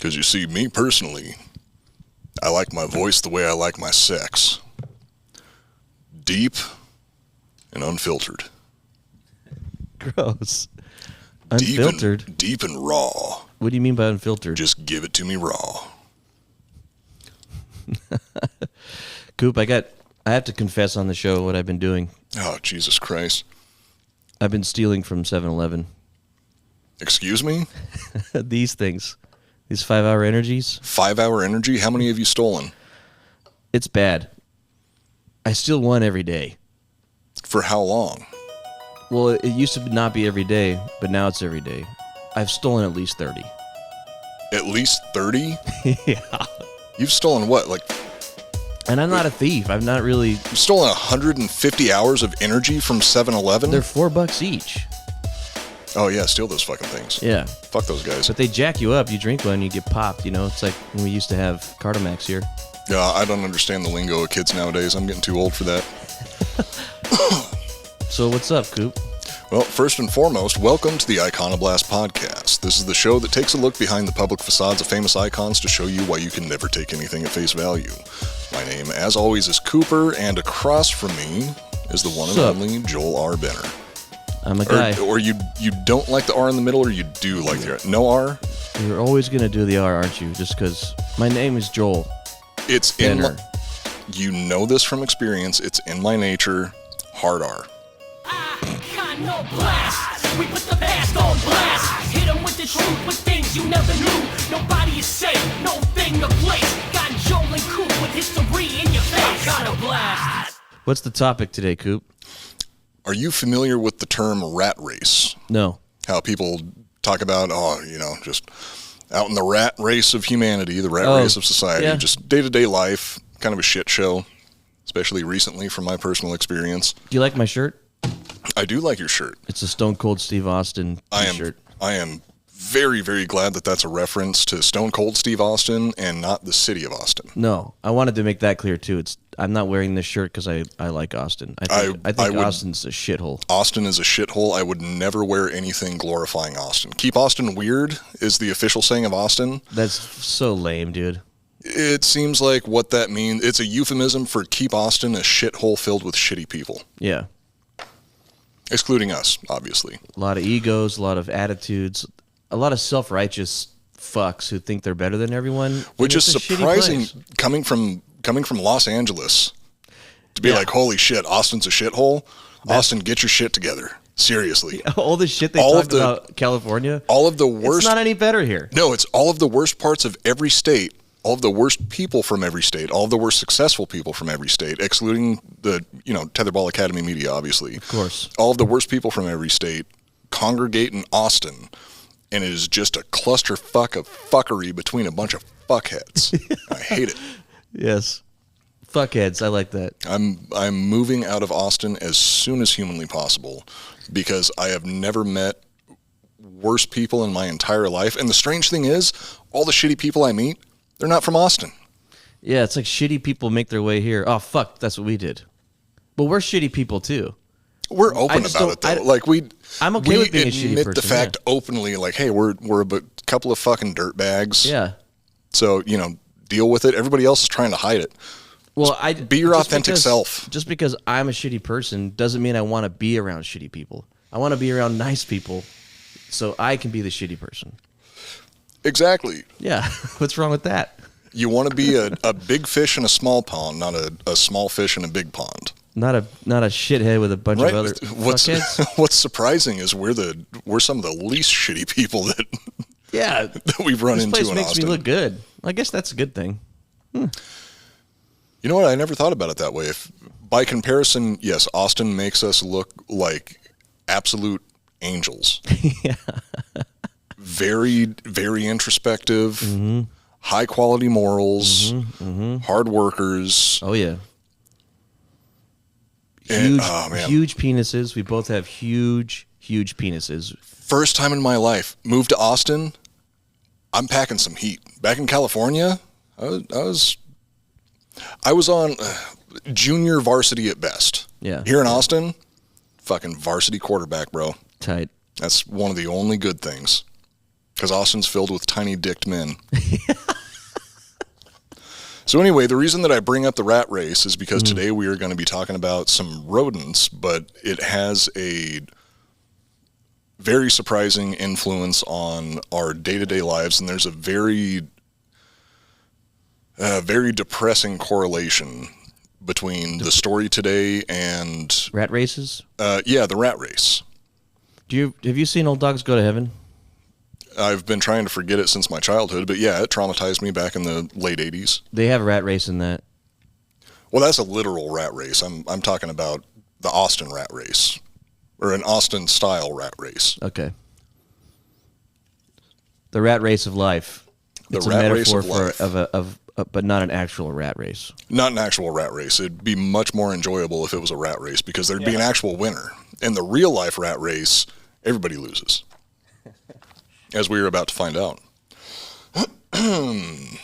Because you see, me personally, I like my voice the way I like my sex. Deep and unfiltered. Gross. Unfiltered? Deep and raw. What do you mean by unfiltered? Just give it to me raw. Coop, I have to confess on the show what I've been doing. Oh, Jesus Christ. I've been stealing from 7-Eleven. Excuse me? These things. These 5-hour energies. 5-hour energy? How many have you stolen? It's bad. I steal one every day. For how long? Well, it used to not be every day, but now it's every day. I've stolen at least 30. At least 30? Yeah. You've stolen what? And I'm not a thief. I'm not really... You've stolen 150 hours of energy from 7-Eleven? They're $4 each. Oh, yeah, steal those fucking things. Yeah. Fuck those guys. But they jack you up. You drink one, you get popped, you know? It's like when we used to have Cardomax here. Yeah, I don't understand the lingo of kids nowadays. I'm getting too old for that. So what's up, Coop? Well, first and foremost, welcome to the Iconoblast podcast. This is the show that takes a look behind the public facades of famous icons to show you why you can never take anything at face value. My name, as always, is Cooper, and across from me is the one and only Joel R. Benner. I'm a guy. Or you don't like the R in the middle, or you do like the R? No R? You're always going to do the R, aren't you? Just because my name is Joel. It's Benner. You know this from experience. It's in my nature. Hard R. Iconoblast. We put the past on blast. Hit them with the truth, with things you never knew. Nobody is safe, no thing to place. Got Joel and Coop with history in your face. Iconoblast. What's the topic today, Coop? Are you familiar with the term rat race? No. How people talk about, just out in the rat race of humanity, the rat race of society, yeah. Just day-to-day life, kind of a shit show, especially recently from my personal experience. Do you like my shirt? I do like your shirt. It's a Stone Cold Steve Austin t-shirt. I am very, very glad that that's a reference to Stone Cold Steve Austin and not the city of Austin. No, I wanted to make that clear too. I'm not wearing this shirt because I like Austin. I think Austin's a shithole. Austin is a shithole. I would never wear anything glorifying Austin. Keep Austin weird is the official saying of Austin. That's so lame, dude. It seems like what that means, it's a euphemism for keep Austin a shithole filled with shitty people. Yeah. Excluding us, obviously. A lot of egos, a lot of attitudes, a lot of self-righteous fucks who think they're better than everyone. Which is surprising coming from Los Angeles to be like, holy shit, Austin's a shithole. Austin, get your shit together. Seriously. All the shit they talk about California. All of the worst. It's not any better here. No, it's all of the worst parts of every state. All of the worst people from every state, all of the worst successful people from every state, excluding the, Tetherball Academy media, obviously. Of course. All of the worst people from every state congregate in Austin, and it is just a clusterfuck of fuckery between a bunch of fuckheads. I hate it. Yes. Fuckheads, I like that. I'm moving out of Austin as soon as humanly possible because I have never met worse people in my entire life. And the strange thing is, all the shitty people I meet, they're not from Austin. Yeah, it's like shitty people make their way here. Oh, fuck, that's what we did. But we're shitty people, too. We're open about it, though. I'm okay with being a shitty person. We admit the fact openly, like, hey, we're a couple of fucking dirtbags. Yeah. So, deal with it. Everybody else is trying to hide it. Well, be your authentic self. Just because I'm a shitty person doesn't mean I want to be around shitty people. I want to be around nice people so I can be the shitty person. Exactly. Yeah. What's wrong with that? You want to be a big fish in a small pond, not a small fish in a big pond. Not a shithead with a bunch of other fuckheads. What's surprising is we're some of the least shitty people that that we've run into in Austin. This place makes me look good. I guess that's a good thing. You know what? I never thought about it that way. If by comparison, yes, Austin makes us look like absolute angels. Yeah. Very, very introspective, high quality morals, hard workers. Oh yeah. Huge penises. We both have huge penises. First time in my life, moved to Austin. I'm packing some heat. Back in California, I was on junior varsity at best. Yeah. Here in Austin, fucking varsity quarterback, bro. Tight. That's one of the only good things. Because Austin's filled with tiny-dicked men. So anyway, the reason that I bring up the rat race is because today we are going to be talking about some rodents, but it has a very surprising influence on our day-to-day lives, and there's a very depressing correlation between the story today and... Rat races? Yeah, the rat race. Have you seen Old Dogs Go to Heaven? I've been trying to forget it since my childhood, but yeah, it traumatized me back in the late 80s. They have a rat race in that. Well, that's a literal rat race. I'm talking about the Austin rat race, or an Austin-style rat race. Okay. The rat race of life. It's rat a metaphor race of life. But not an actual rat race. Not an actual rat race. It'd be much more enjoyable if it was a rat race because there'd be an actual winner. In the real-life rat race, everybody loses. As we are about to find out. In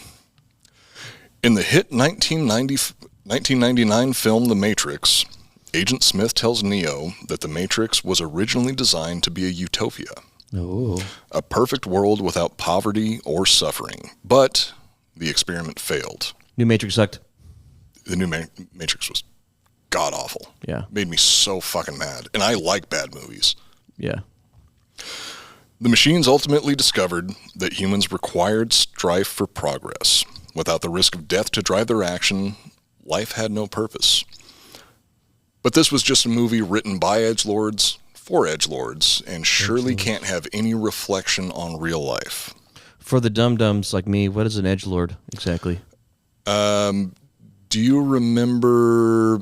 the hit 1999 film The Matrix, Agent Smith tells Neo that the Matrix was originally designed to be a utopia. Oh. A perfect world without poverty or suffering. But the experiment failed. New Matrix sucked. The new Matrix was god-awful. Yeah. Made me so fucking mad. And I like bad movies. Yeah. The machines ultimately discovered that humans required strife for progress. Without the risk of death to drive their action, life had no purpose. But this was just a movie written by edgelords for edgelords, and surely can't have any reflection on real life. For the dum-dums like me, what is an edgelord exactly? Do you remember...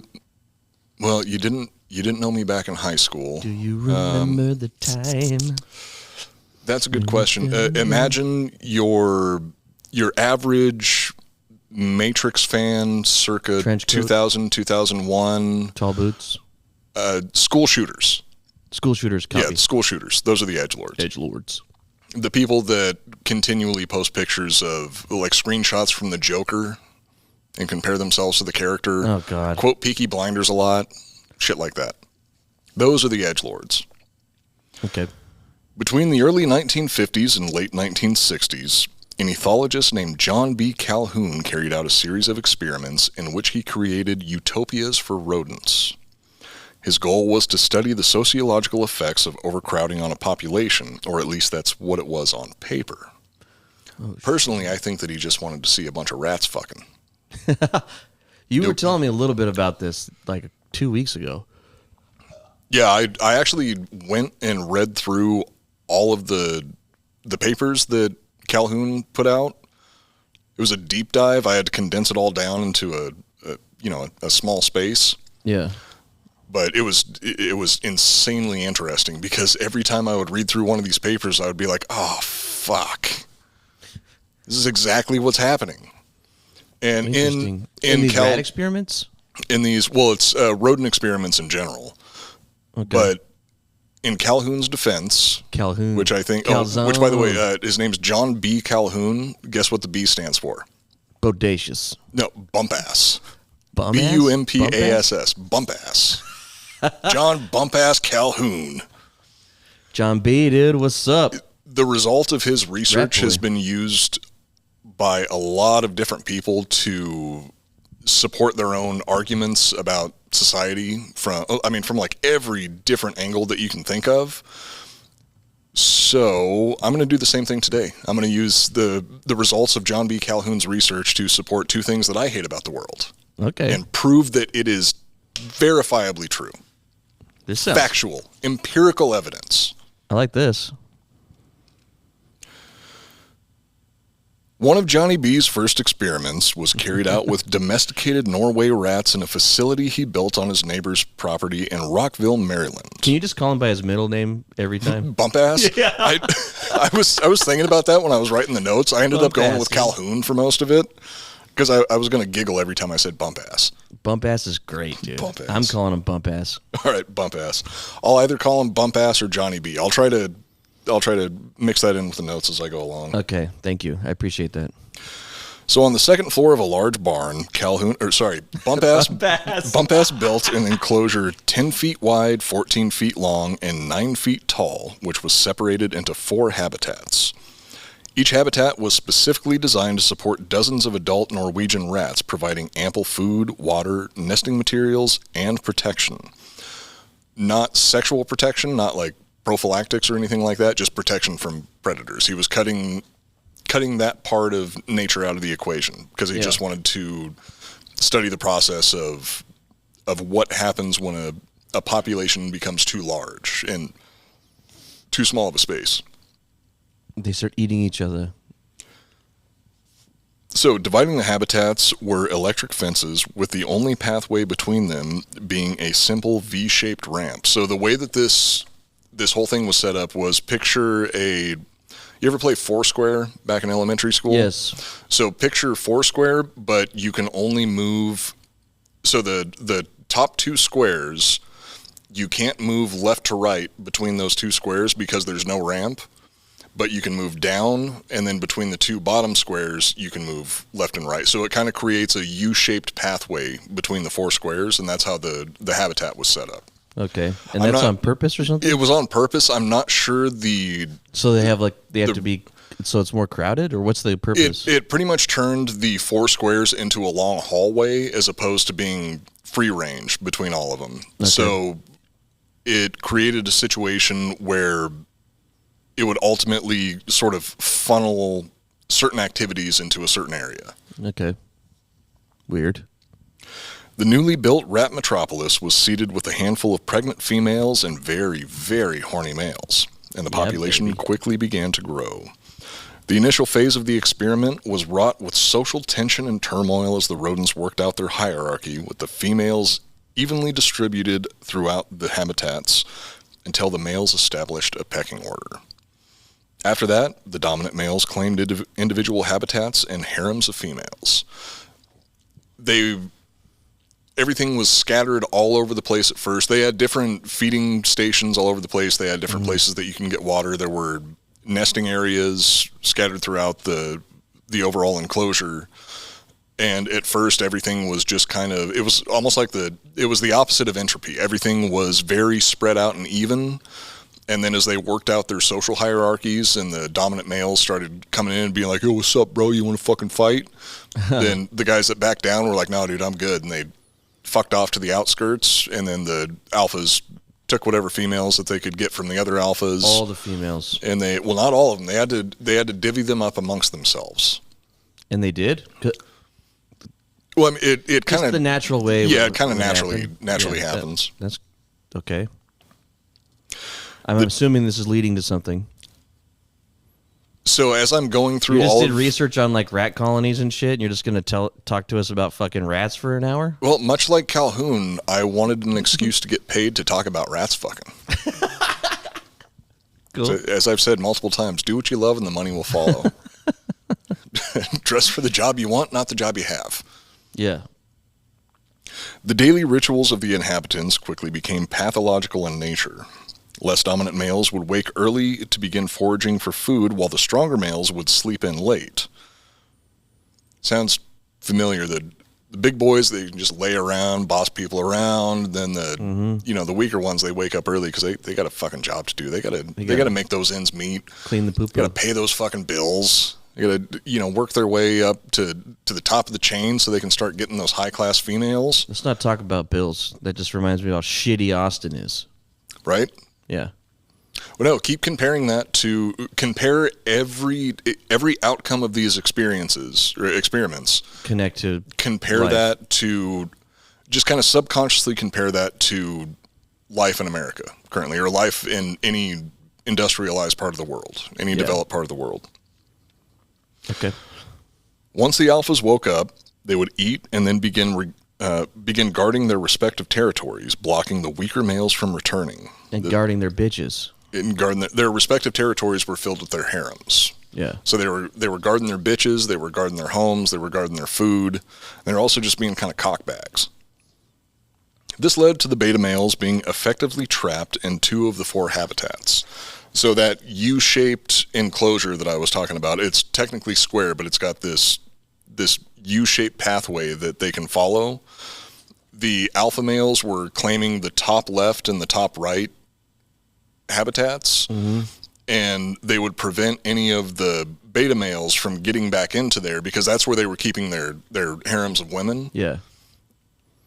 Well, you didn't know me back in high school. Do you remember the time? That's a good question. Imagine your average Matrix fan circa 2000, 2001. Tall boots. School shooters. School shooters. Copy. Yeah, school shooters. Those are the edgelords. Edgelords. The people that continually post pictures of, like, screenshots from the Joker and compare themselves to the character. Oh, God. Quote Peaky Blinders a lot. Shit like that. Those are the edgelords. Okay. Between the early 1950s and late 1960s, an ethologist named John B. Calhoun carried out a series of experiments in which he created utopias for rodents. His goal was to study the sociological effects of overcrowding on a population, or at least that's what it was on paper. Personally, I think that he just wanted to see a bunch of rats fucking. You were telling me a little bit about this like 2 weeks ago. Yeah, I actually went and read through all of the papers that Calhoun put out. It was a deep dive. I had to condense it all down into a small space. Yeah. But it was insanely interesting because every time I would read through one of these papers, I would be like, oh, fuck. This is exactly what's happening. And in these rat experiments? In these, well, it's rodent experiments in general. Okay. But in Calhoun's defense, Calhoun, which I think, which by the way, his name's John B. Calhoun. Guess what the B stands for? Bodacious. No, bump ass. Bum ass? Bumpass. Bump ass. John Bump Ass Calhoun. John B, dude, what's up? The result of his research has been used by a lot of different people to support their own arguments about society from like every different angle that you can think of. So I'm going to do the same thing today. I'm going to use the results of John B. Calhoun's research to support two things that I hate about the world. Okay. And prove that it is verifiably true. This sounds... Factual, empirical evidence. I like this. One of Johnny B's first experiments was carried out with domesticated Norway rats in a facility he built on his neighbor's property in Rockville, Maryland. Can you just call him by his middle name every time? Bump ass? Yeah. I was thinking about that when I was writing the notes. I ended up going with Calhoun for most of it because I was going to giggle every time I said bump ass. Bump ass is great, dude. Bump ass. I'm calling him bump ass. All right, bump ass. I'll either call him bump ass or Johnny B. I'll try to mix that in with the notes as I go along. Okay, thank you. I appreciate that. So on the second floor of a large barn, Bump Ass built an enclosure 10 feet wide, 14 feet long, and 9 feet tall, which was separated into 4 habitats. Each habitat was specifically designed to support dozens of adult Norwegian rats, providing ample food, water, nesting materials, and protection. Not sexual protection, not like prophylactics or anything like that, just protection from predators. He was cutting that part of nature out of the equation because he just wanted to study the process of what happens when a population becomes too large and too small of a space. They start eating each other. So dividing the habitats were electric fences with the only pathway between them being a simple V-shaped ramp. So the way that this whole thing was set up was picture you ever play Foursquare back in elementary school? Yes. So picture Foursquare, but you can only move, so the top two squares, you can't move left to right between those two squares because there's no ramp. But you can move down, and then between the two bottom squares, you can move left and right. So it kind of creates a U-shaped pathway between the four squares, and that's how the habitat was set up. Okay. And that's on purpose or something? It was on purpose. I'm not sure So they have to be, so it's more crowded, or what's the purpose? It pretty much turned the four squares into a long hallway as opposed to being free range between all of them. Okay. So it created a situation where it would ultimately sort of funnel certain activities into a certain area. Okay. Weird. The newly built rat metropolis was seeded with a handful of pregnant females and very, very horny males, and the population quickly began to grow. The initial phase of the experiment was wrought with social tension and turmoil as the rodents worked out their hierarchy, with the females evenly distributed throughout the habitats until the males established a pecking order. After that, the dominant males claimed individual habitats and harems of females. Everything was scattered all over the place at first. They had different feeding stations all over the place. They had different places that you can get water. There were nesting areas scattered throughout the overall enclosure. And at first, everything was just it was almost like it was the opposite of entropy. Everything was very spread out and even. And then as they worked out their social hierarchies and the dominant males started coming in and being like, "Yo, what's up, bro? You want to fucking fight?" Then the guys that backed down were like, "No, dude, I'm good." And they fucked off to the outskirts. And then the alphas took whatever females that they could get from the other alphas. All the females. And not all of them. They had to divvy them up amongst themselves. And they did? Well, I mean, it kind of the natural way. Yeah, it kind of naturally happens. That's okay. I'm assuming this is leading to something. So as I'm going through, you just did research on like rat colonies and shit, and you're just going to talk to us about fucking rats for an hour? Well, much like Calhoun, I wanted an excuse to get paid to talk about rats fucking. Cool. So, as I've said multiple times, do what you love and the money will follow. Dress for the job you want, not the job you have. Yeah. The daily rituals of the inhabitants quickly became pathological in nature. Less dominant males would wake early to begin foraging for food, while the stronger males would sleep in late. Sounds familiar. The big boys, they can just lay around, boss people around. Then the weaker ones, they wake up early because they got a fucking job to do. They got to make those ends meet. Clean the poop. Got to pay those fucking bills. They got to work their way up to the top of the chain so they can start getting those high class females. Let's not talk about bills. That just reminds me of how shitty Austin is. Right? Yeah. Well, no, keep comparing that to compare every outcome of these experiences or experiments. Compare life. That to just kind of subconsciously compare that to life in America currently, or life in any industrialized part of the world, any developed part of the world. Okay. Once the alphas woke up, they would eat and then begin guarding their respective territories, blocking the weaker males from returning. And guarding their bitches. And guarding their respective territories were filled with their harems. Yeah. So they were guarding their bitches, they were guarding their homes, they were guarding their food. They were also just being kind of cockbags. This led to the beta males being effectively trapped in 2 of the 4 habitats. So that U-shaped enclosure that I was talking about, it's technically square, but it's got this U-shaped pathway that they can follow. The alpha males were claiming the top left and the top right habitats, and they would prevent any of the beta males from getting back into there, because that's where they were keeping their harems of women. Yeah.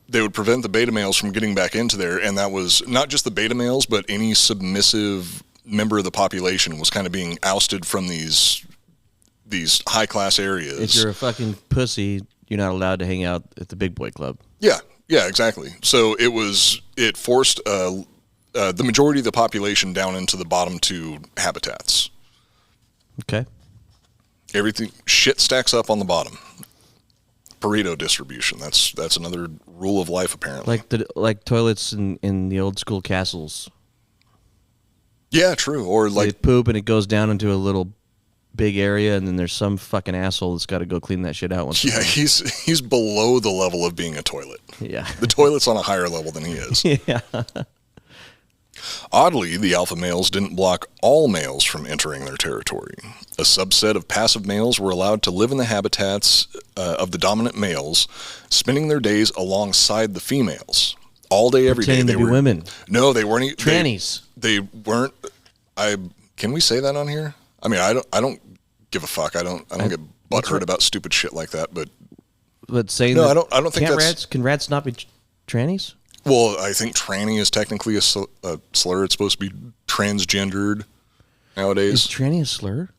They would prevent the beta males from getting back into there, and that was not just the beta males, but any submissive member of the population was kind of being ousted from these high-class areas. If you're a fucking pussy, you're not allowed to hang out at the big boy club. Yeah, exactly. So it forced the majority of the population down into the bottom 2 habitats. Okay. Everything, shit stacks up on the bottom. Pareto distribution. That's another rule of life, apparently. Like toilets in the old school castles. Yeah, true. Or they poop and it goes down into a little big area, and then there's some fucking asshole that's got to go clean that shit out. He's below the level of being a toilet. Yeah. The toilet's on a higher level than he is. Yeah. Oddly, the alpha males didn't block all males from entering their territory. A subset of passive males were allowed to live in the habitats of the dominant males, spending their days alongside the females. All day, every day. They were women. No, they weren't. Trannies. They weren't. Can we say that on here? I mean, I don't give a fuck. I don't get butthurt about stupid shit like that. But saying no, I don't think that's. Can rats not be trannies? Well, I think tranny is technically a slur. It's supposed to be transgendered nowadays. Is tranny a slur?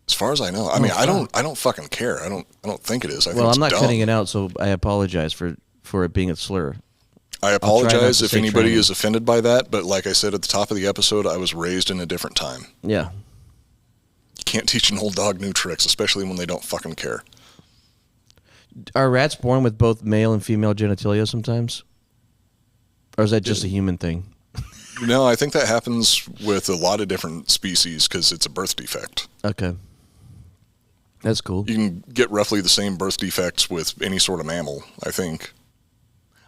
As far as I know. I mean, I don't fucking care. I don't think it is. I think I'm not dumb. cutting it out, so I apologize for it being a slur. I apologize if anybody is offended by that, but like I said at the top of the episode, I was raised in a different time. Yeah. You can't teach an old dog new tricks, especially when they don't fucking care. Are rats born with both male and female genitalia sometimes? Or is that just a human thing? No, I think that happens with a lot of different species because it's a birth defect. Okay. That's cool. You can get roughly the same birth defects with any sort of mammal, I think.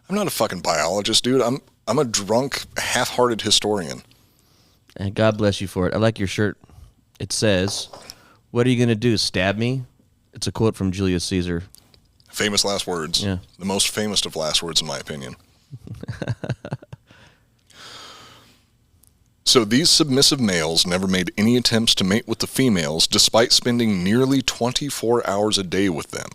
I'm not a fucking biologist, dude. I'm a drunk, half-hearted historian. And God bless you for it. I like your shirt. It says, "What are you going to do, stab me?" It's a quote from Julius Caesar. Famous last words. Yeah. The most famous of last words, in my opinion. So these submissive males never made any attempts to mate with the females, despite spending nearly 24 hours a day with them.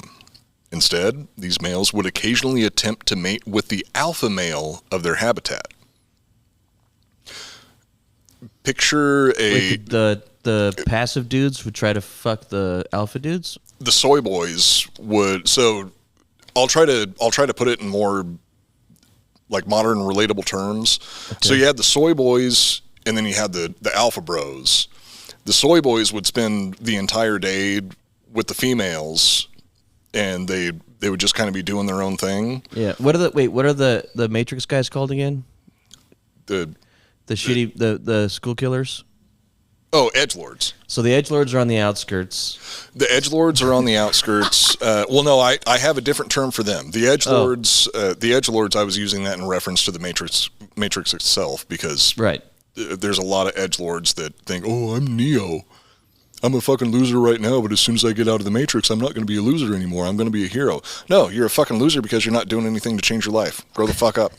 Instead, these males would occasionally attempt to mate with the alpha male of their habitat. Picture the passive dudes would try to fuck the alpha dudes? The soy boys would. So I'll try to put it in more like modern relatable terms. Okay. So you had the soy boys, and then you had the alpha bros. The soy boys would spend the entire day with the females, and they would just kind of be doing their own thing. Yeah. What are the Matrix guys called again? The school killers? Oh, edgelords. So the edgelords are on the outskirts. The edgelords are on the outskirts. Well, no, I have a different term for them. The edgelords, I was using that in reference to the Matrix itself, because right. There's a lot of edgelords that think, oh, I'm Neo. I'm a fucking loser right now, but as soon as I get out of the Matrix, I'm not going to be a loser anymore. I'm going to be a hero. No, you're a fucking loser because you're not doing anything to change your life. Grow the fuck up.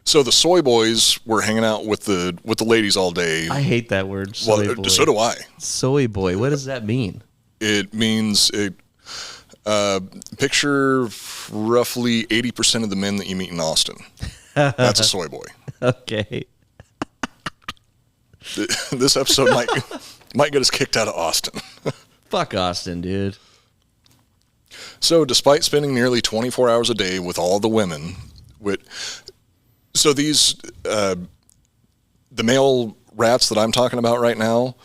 So the soy boys were hanging out with the ladies all day. I hate that word, soy boy. So do I. Soy boy. What does that mean? It means picture roughly 80% of the men that you meet in Austin. That's a soy boy. Okay. This episode might get us kicked out of Austin. Fuck Austin, dude. So despite spending nearly 24 hours a day with all the women, so these the male rats that I'm talking about right now,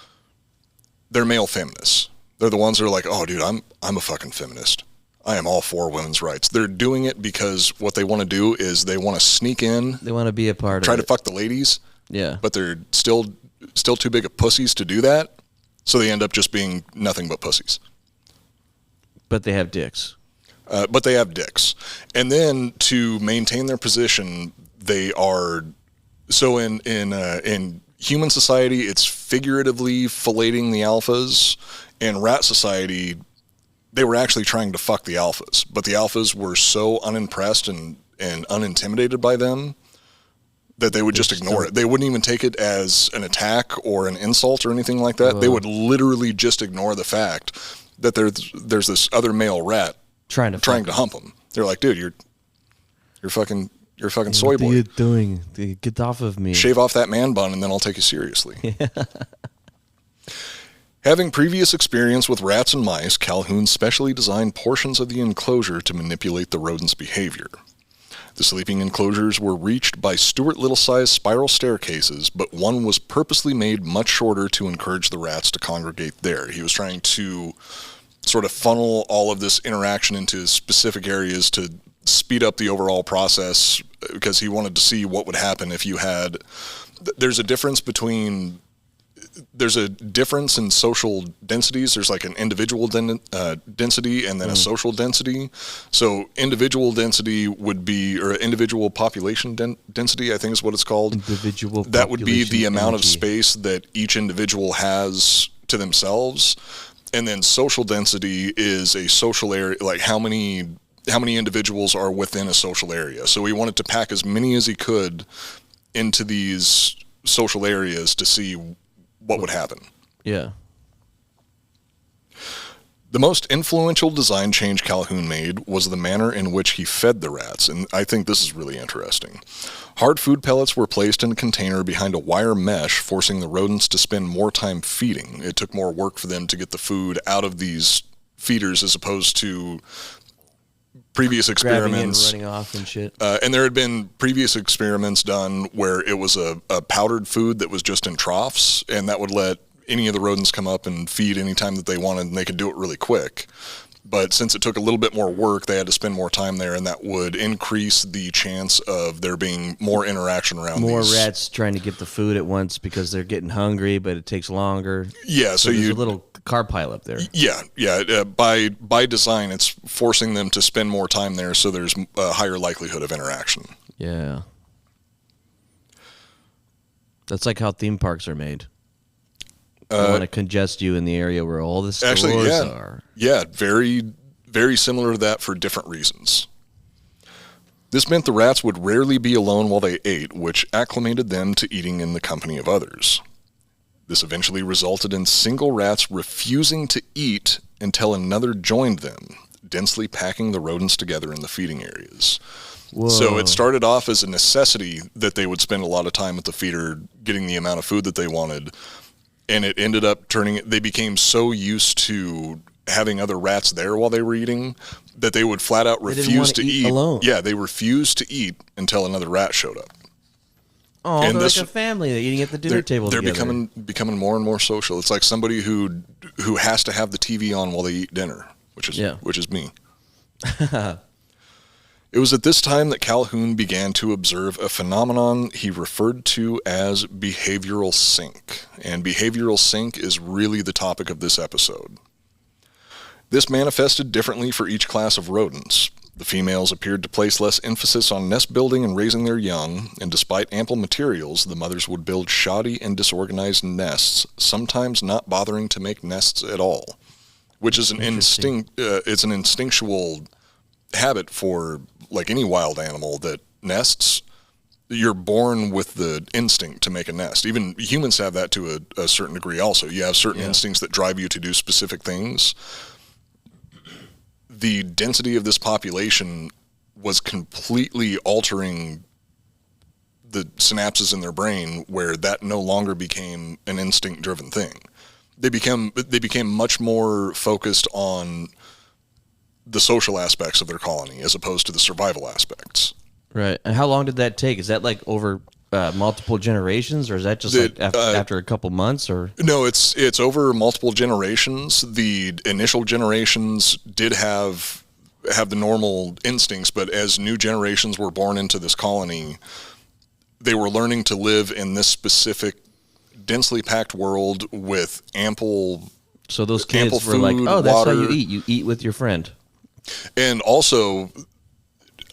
they're male feminists. They're the ones that are like, oh, dude, I'm a fucking feminist. I am all for women's rights. They're doing it because what they want to do is they want to sneak in. They want to be a part of it. Try to fuck the ladies. Yeah. But they're still too big of pussies to do that. So they end up just being nothing but pussies. But they have dicks. And then to maintain their position, they are so in human society, it's figuratively filleting the alphas. In rat society, they were actually trying to fuck the alphas, but the alphas were so unimpressed and unintimidated by them that they would just ignore it. They wouldn't even take it as an attack or an insult or anything like that. They would literally just ignore the fact that there's this other male rat trying to hump them. They're like, dude, you're fucking soy boy. What are you doing? Get off of me. Shave off that man bun and then I'll take you seriously. Having previous experience with rats and mice, Calhoun specially designed portions of the enclosure to manipulate the rodents' behavior. The sleeping enclosures were reached by Stuart Little-sized spiral staircases, but one was purposely made much shorter to encourage the rats to congregate there. He was trying to sort of funnel all of this interaction into specific areas to speed up the overall process, because he wanted to see what would happen if you had... There's a difference in social densities. There's like an individual density and then a social density. So individual density would be, or individual population density, I think is what it's called. That would be the amount of space that each individual has to themselves. And then social density is a social area, like how many individuals are within a social area. So he wanted to pack as many as he could into these social areas to see what would happen. Yeah. The most influential design change Calhoun made was the manner in which he fed the rats, and I think this is really interesting. Hard food pellets were placed in a container behind a wire mesh, forcing the rodents to spend more time feeding. It took more work for them to get the food out of these feeders as opposed to previous experiments. Grabbing and running off and shit. And there had been previous experiments done where it was a powdered food that was just in troughs, and that would let any of the rodents come up and feed anytime that they wanted, and they could do it really quick. But since it took a little bit more work, they had to spend more time there, and that would increase the chance of there being more interaction around more rats trying to get the food at once because they're getting hungry, but it takes longer. Yeah, so there's a little carb pile up there. Yeah. By design, it's forcing them to spend more time there, so there's a higher likelihood of interaction. Yeah. That's like how theme parks are made. They want to congest you in the area where all the stores are. Yeah, very, very similar to that for different reasons. This meant the rats would rarely be alone while they ate, which acclimated them to eating in the company of others. This eventually resulted in single rats refusing to eat until another joined them, densely packing the rodents together in the feeding areas. Whoa. So it started off as a necessity that they would spend a lot of time at the feeder getting the amount of food that they wanted, and it ended up they became so used to having other rats there while they were eating that they would flat out refuse to eat alone. Yeah, they refused to eat until another rat showed up. Oh, and they're like a family. They're eating at the dinner table together. They're becoming more and more social. It's like somebody who has to have the TV on while they eat dinner, which is me. It was at this time that Calhoun began to observe a phenomenon he referred to as behavioral sync. And behavioral sync is really the topic of this episode. This manifested differently for each class of rodents. The females appeared to place less emphasis on nest building and raising their young, and despite ample materials, the mothers would build shoddy and disorganized nests, sometimes not bothering to make nests at all, which is it's an instinctual habit for like any wild animal that nests. You're born with the instinct to make a nest. Even humans have that to a certain degree also. You have certain instincts that drive you to do specific things. The density of this population was completely altering the synapses in their brain where that no longer became an instinct-driven thing. They became much more focused on the social aspects of their colony as opposed to the survival aspects. Right. And how long did that take? Is that like over multiple generations, or is that just after a couple months? Or no, it's over multiple generations. The initial generations did have the normal instincts, but as new generations were born into this colony, they were learning to live in this specific densely packed world with ample. So those kids were food, like, "Oh, that's water. How you eat. You eat with your friend." And also,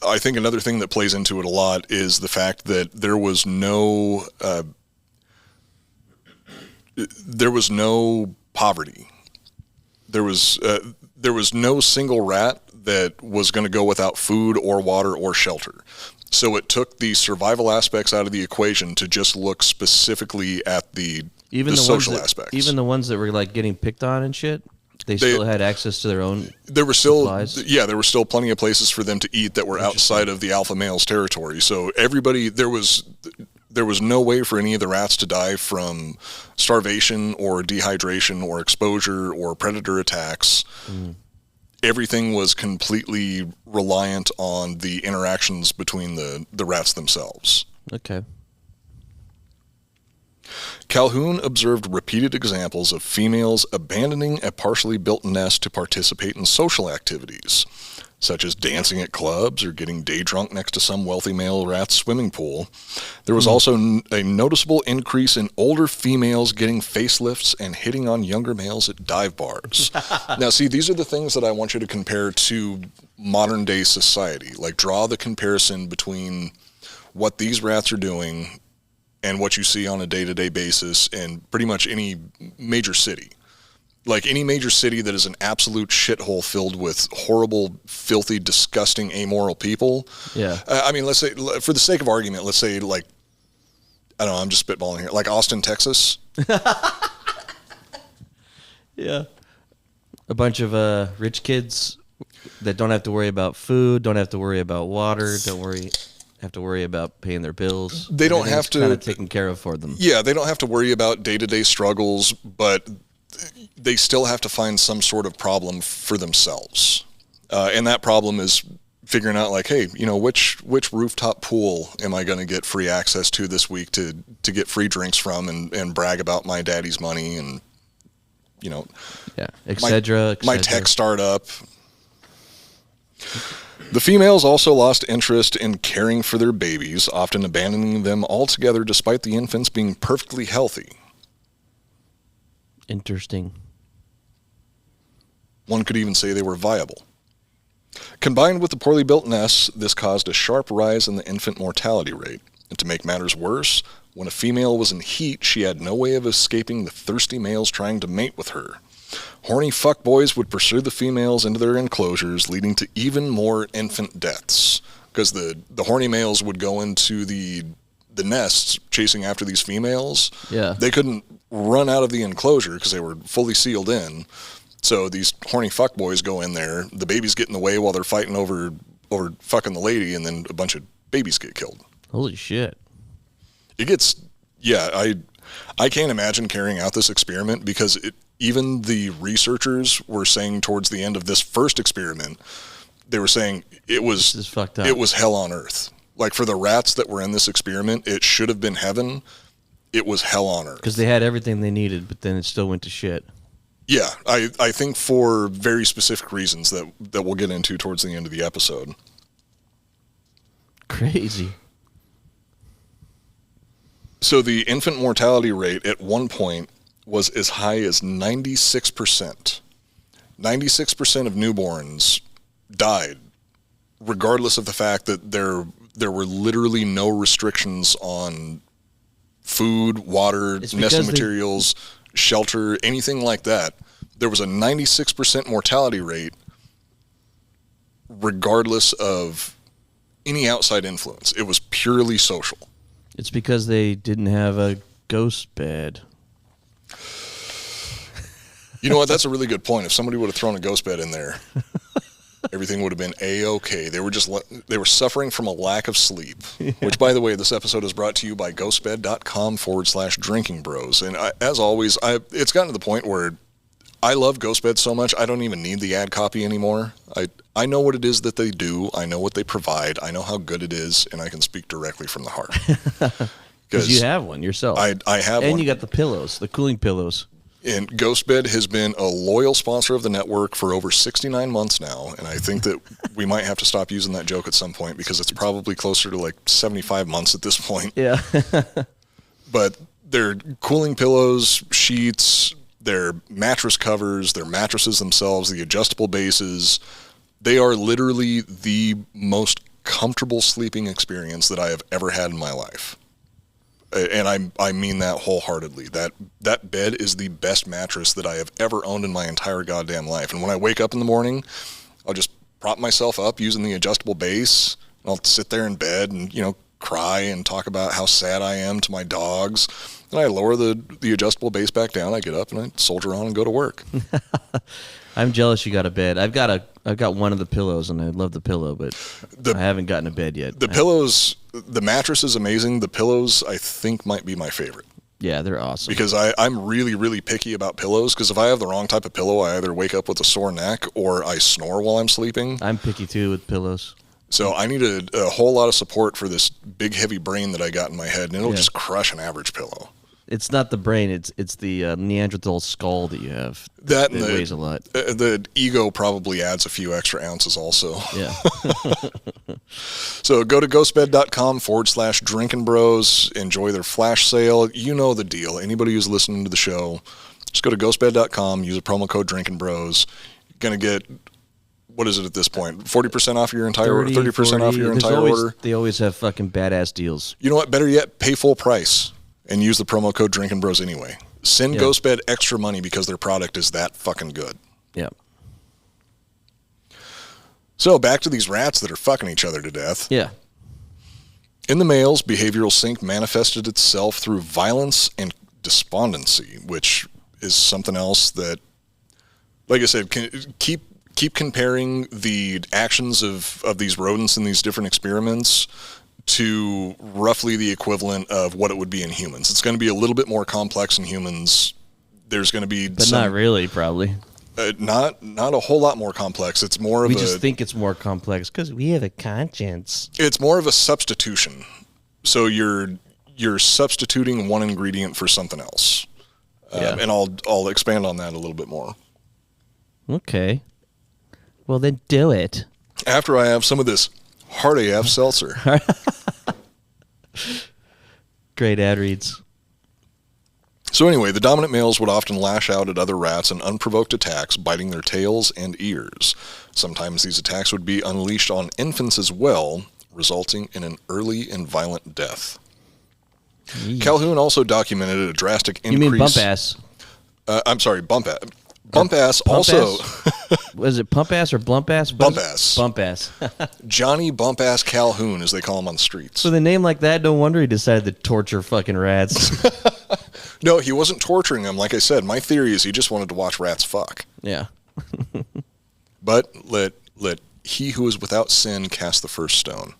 I think another thing that plays into it a lot is the fact that there was no poverty. There was no single rat that was going to go without food or water or shelter. So it took the survival aspects out of the equation to just look specifically at the social aspects. Even the ones that were like getting picked on and shit, they still had access to their own supplies. Yeah, there were still plenty of places for them to eat that were outside of the alpha male's territory. So everybody, there was no way for any of the rats to die from starvation or dehydration or exposure or predator attacks. Everything was completely reliant on the interactions between the rats themselves. Okay. Calhoun observed repeated examples of females abandoning a partially built nest to participate in social activities, such as dancing at clubs or getting day drunk next to some wealthy male rat's swimming pool. There was also a noticeable increase in older females getting facelifts and hitting on younger males at dive bars. Now, see, these are the things that I want you to compare to modern day society. Like, draw the comparison between what these rats are doing and what you see on a day-to-day basis in pretty much any major city. Like any major city that is an absolute shithole filled with horrible, filthy, disgusting, amoral people. Yeah. I mean, let's say, for the sake of argument, let's say, like, I don't know, I'm just spitballing here, like Austin, Texas. Yeah. A bunch of rich kids that don't have to worry about food, don't have to worry about water, have to worry about paying their bills. They don't have to kind of taken care of for them. Yeah, they don't have to worry about day-to-day struggles, but they still have to find some sort of problem for themselves. And that problem is figuring out, like, hey, you know, which rooftop pool am I going to get free access to this week to get free drinks from and brag about my daddy's money and, you know, yeah, et cetera. My tech startup. The females also lost interest in caring for their babies, often abandoning them altogether despite the infants being perfectly healthy. Interesting. One could even say they were viable. Combined with the poorly built nests, this caused a sharp rise in the infant mortality rate. And to make matters worse, when a female was in heat, she had no way of escaping the thirsty males trying to mate with her. Horny fuckboys would pursue the females into their enclosures, leading to even more infant deaths. Because the horny males would go into the nests chasing after these females. Yeah. They couldn't run out of the enclosure because they were fully sealed in. So these horny fuckboys go in there, the babies get in the way while they're fighting over fucking the lady, and then a bunch of babies get killed. Holy shit. It gets, yeah, I can't imagine carrying out this experiment because even the researchers were saying towards the end of this first experiment, they were saying this is fucked up. It was hell on earth. Like, for the rats that were in this experiment, it should have been heaven. It was hell on earth. Because they had everything they needed, but then it still went to shit. Yeah, I think for very specific reasons that we'll get into towards the end of the episode. Crazy. So the infant mortality rate at one point was as high as 96%. 96% of newborns died, regardless of the fact that there were literally no restrictions on food, water, nesting materials, shelter, anything like that. There was a 96% mortality rate regardless of any outside influence. It was purely social. It's because they didn't have a ghost bed. You know what? That's a really good point. If somebody would have thrown a ghost bed in there, everything would have been A-okay. They were suffering from a lack of sleep, which, by the way, this episode is brought to you by ghostbed.com/drinking bros. And as always, it's gotten to the point where I love ghost beds so much, I don't even need the ad copy anymore. I know what it is that they do. I know what they provide. I know how good it is, and I can speak directly from the heart. Because you have one yourself. I have one. And you got the pillows, the cooling pillows. And Ghostbed has been a loyal sponsor of the network for over 69 months now, and I think that we might have to stop using that joke at some point because it's probably closer to like 75 months at this point. Yeah. But their cooling pillows, sheets, their mattress covers, their mattresses themselves, the adjustable bases, they are literally the most comfortable sleeping experience that I have ever had in my life. And I mean that wholeheartedly. That bed is the best mattress that I have ever owned in my entire goddamn life. And when I wake up in the morning, I'll just prop myself up using the adjustable base, I'll sit there in bed and, cry and talk about how sad I am to my dogs. And I lower the adjustable base back down. I get up and I soldier on and go to work. I'm jealous you got a bed. I've got one of the pillows, and I love the pillow, but I haven't gotten a bed yet. The pillows, the mattress is amazing. The pillows, I think, might be my favorite. Yeah, they're awesome. Because I'm really, really picky about pillows, because if I have the wrong type of pillow, I either wake up with a sore neck or I snore while I'm sleeping. I'm picky, too, with pillows. So I need a whole lot of support for this big, heavy brain that I got in my head, and it'll just crush an average pillow. It's not the brain; it's the Neanderthal skull that you have. That weighs a lot. The ego probably adds a few extra ounces also. Yeah. So go to ghostbed.com/drinking bros. Enjoy their flash sale. You know the deal. Anybody who's listening to the show, just go to ghostbed.com. Use a promo code drinking bros. You're gonna get, what is it at this point? 40% off your entire order? 30% off your entire order? They always have fucking badass deals. You know what? Better yet, pay full price and use the promo code Drinkin' Bros anyway. Send Ghostbed extra money because their product is that fucking good. Yeah. So back to these rats that are fucking each other to death. Yeah. In the males, behavioral sync manifested itself through violence and despondency, which is something else that, like I said, keep comparing the actions of these rodents in these different experiments to roughly the equivalent of what it would be in humans. It's going to be a little bit more complex in humans. There's going to be but not really, probably. Not a whole lot more complex. It's more of we just think it's more complex because we have a conscience. It's more of a substitution. So you're substituting one ingredient for something else. And I'll expand on that a little bit more. Okay. Well, then do it. After I have some of this hard AF seltzer. Great ad reads. So anyway, the dominant males would often lash out at other rats in unprovoked attacks, biting their tails and ears. Sometimes these attacks would be unleashed on infants as well, resulting in an early and violent death. Calhoun also documented a drastic increase... You mean bump ass? I'm sorry, bump ass. Bump ass also... Was it pump ass or blump ass? Bump ass. Bump ass. Johnny Bump Ass Calhoun, as they call him on the streets. With a name like that, no wonder he decided to torture fucking rats. No, he wasn't torturing them. Like I said, my theory is he just wanted to watch rats fuck. Yeah. But let he who is without sin cast the first stone.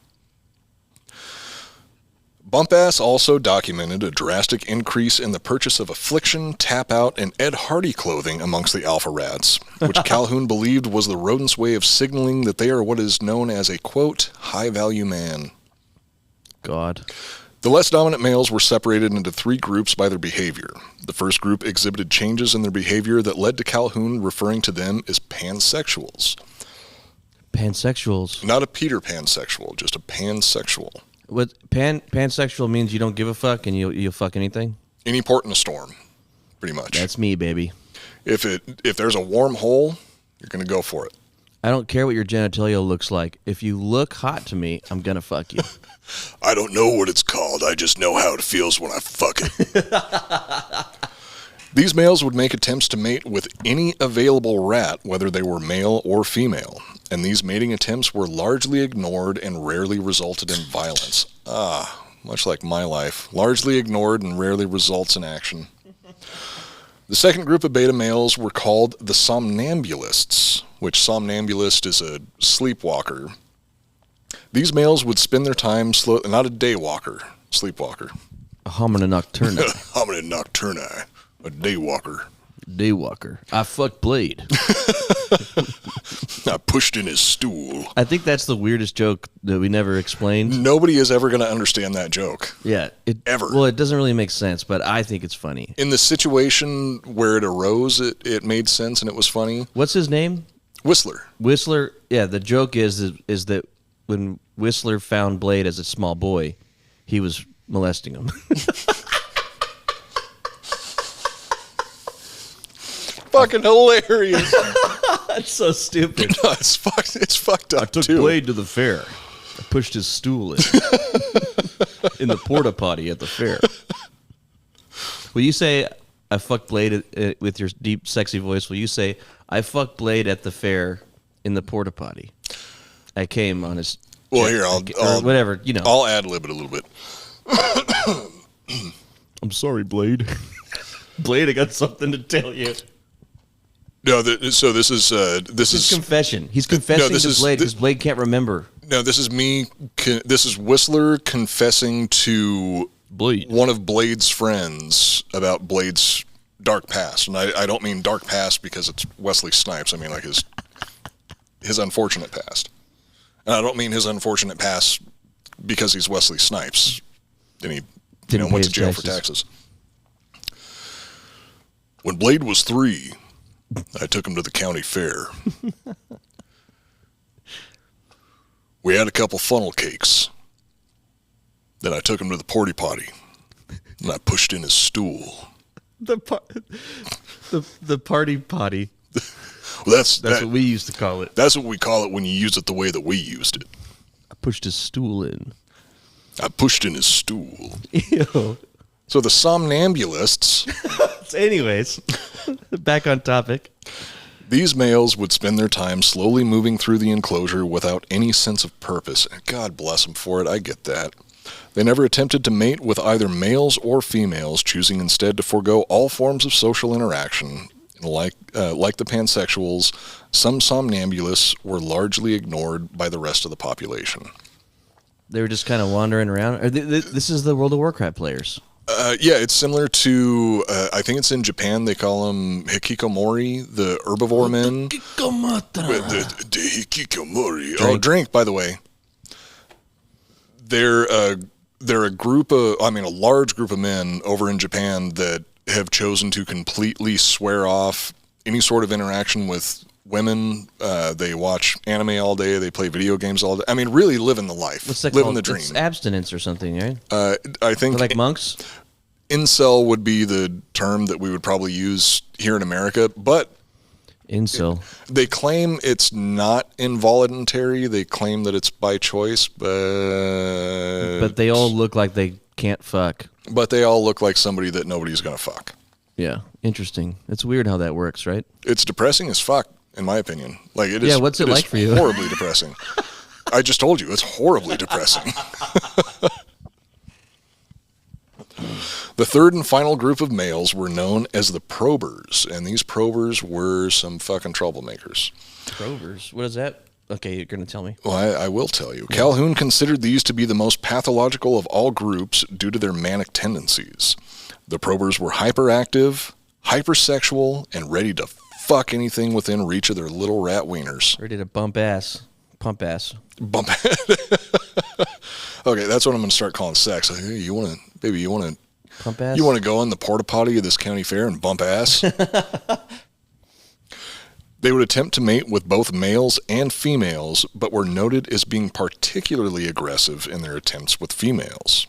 Bump Ass also documented a drastic increase in the purchase of Affliction, Tap Out, and Ed Hardy clothing amongst the alpha rats, which Calhoun believed was the rodents' way of signaling that they are what is known as a, quote, high-value man. God. The less dominant males were separated into three groups by their behavior. The first group exhibited changes in their behavior that led to Calhoun referring to them as pansexuals. Pansexuals. Not a Peter pansexual, just a pansexual. What pansexual means you don't give a fuck and you'll fuck anything? Any port in a storm, pretty much. That's me, baby. If there's a warm hole, you're going to go for it. I don't care what your genitalia looks like. If you look hot to me, I'm going to fuck you. I don't know what it's called. I just know how it feels when I fuck it. These males would make attempts to mate with any available rat, whether they were male or female. And these mating attempts were largely ignored and rarely resulted in violence. Much like my life. Largely ignored and rarely results in action. The second group of beta males were called the somnambulists, which somnambulist is a sleepwalker. These males would spend their time not a daywalker, sleepwalker. A homina nocturna. Homina nocturna, a daywalker. Daywalker. I fucked Blade. I pushed in his stool. I think that's the weirdest joke that we never explained. Nobody is ever going to understand that joke. Yeah. Ever. Well, it doesn't really make sense, but I think it's funny. In the situation where it arose, it made sense and it was funny. What's his name? Whistler. Whistler. Yeah, the joke is that when Whistler found Blade as a small boy, he was molesting him. Fucking hilarious. That's so stupid. No, it's fucked up. I took too. Blade to the fair. I pushed his stool in the porta potty at the fair. Will you say I fucked Blade with your deep, sexy voice? Will you say I fucked Blade at the fair in the porta potty? I came on his Well, here, I'll whatever, you know. I'll ad-lib it a little bit. I'm sorry, Blade. Blade, I got something to tell you. No, so this is confession. He's confessing to Blade because Blade can't remember. No, this is me. This is Whistler confessing to Blade, one of Blade's friends, about Blade's dark past, and I don't mean dark past because it's Wesley Snipes. I mean like his unfortunate past, and I don't mean his unfortunate past because he's Wesley Snipes and he went to jail for taxes. When Blade was 3, I took him to the county fair. We had a couple funnel cakes. Then I took him to the porta potty, and I pushed in his stool. The party potty. Well, that's what we used to call it. That's what we call it when you use it the way that we used it. I pushed his stool in. I pushed in his stool. Ew. So the somnambulists... Anyways, back on topic. These males would spend their time slowly moving through the enclosure without any sense of purpose. And God bless them for it, I get that. They never attempted to mate with either males or females, choosing instead to forego all forms of social interaction. Like the pansexuals, some somnambulists were largely ignored by the rest of the population. They were just kind of wandering around. This is the World of Warcraft players. Yeah, it's similar to, I think it's in Japan, they call them hikikomori, the herbivore men. The hikikomori. Oh, drink, by the way. They're a large group of men over in Japan that have chosen to completely swear off any sort of interaction with women. They watch anime all day. They play video games all day. I mean, really living the life. What's that living called? the dream. It's abstinence or something, right? I think... They're like monks? Incel would be the term that we would probably use here in America, but... Incel. They claim it's not involuntary. They claim that it's by choice, but they all look like they can't fuck. But they all look like somebody that nobody's going to fuck. Yeah, interesting. It's weird how that works, right? It's depressing as fuck, in my opinion. Like it is. Yeah, what's it like for you? Horribly depressing. I just told you, it's horribly depressing. The third and final group of males were known as the probers, and these probers were some fucking troublemakers. Probers? What is that? Okay, you're going to tell me. Well, I will tell you. Yeah. Calhoun considered these to be the most pathological of all groups due to their manic tendencies. The probers were hyperactive, hypersexual, and ready to fuck anything within reach of their little rat wieners. Ready to bump ass. Pump ass. Bump ass. Okay, that's what I'm going to start calling sex. Like, hey, you want to pump ass? You want to go in the porta potty of this county fair and bump ass? They would attempt to mate with both males and females, but were noted as being particularly aggressive in their attempts with females.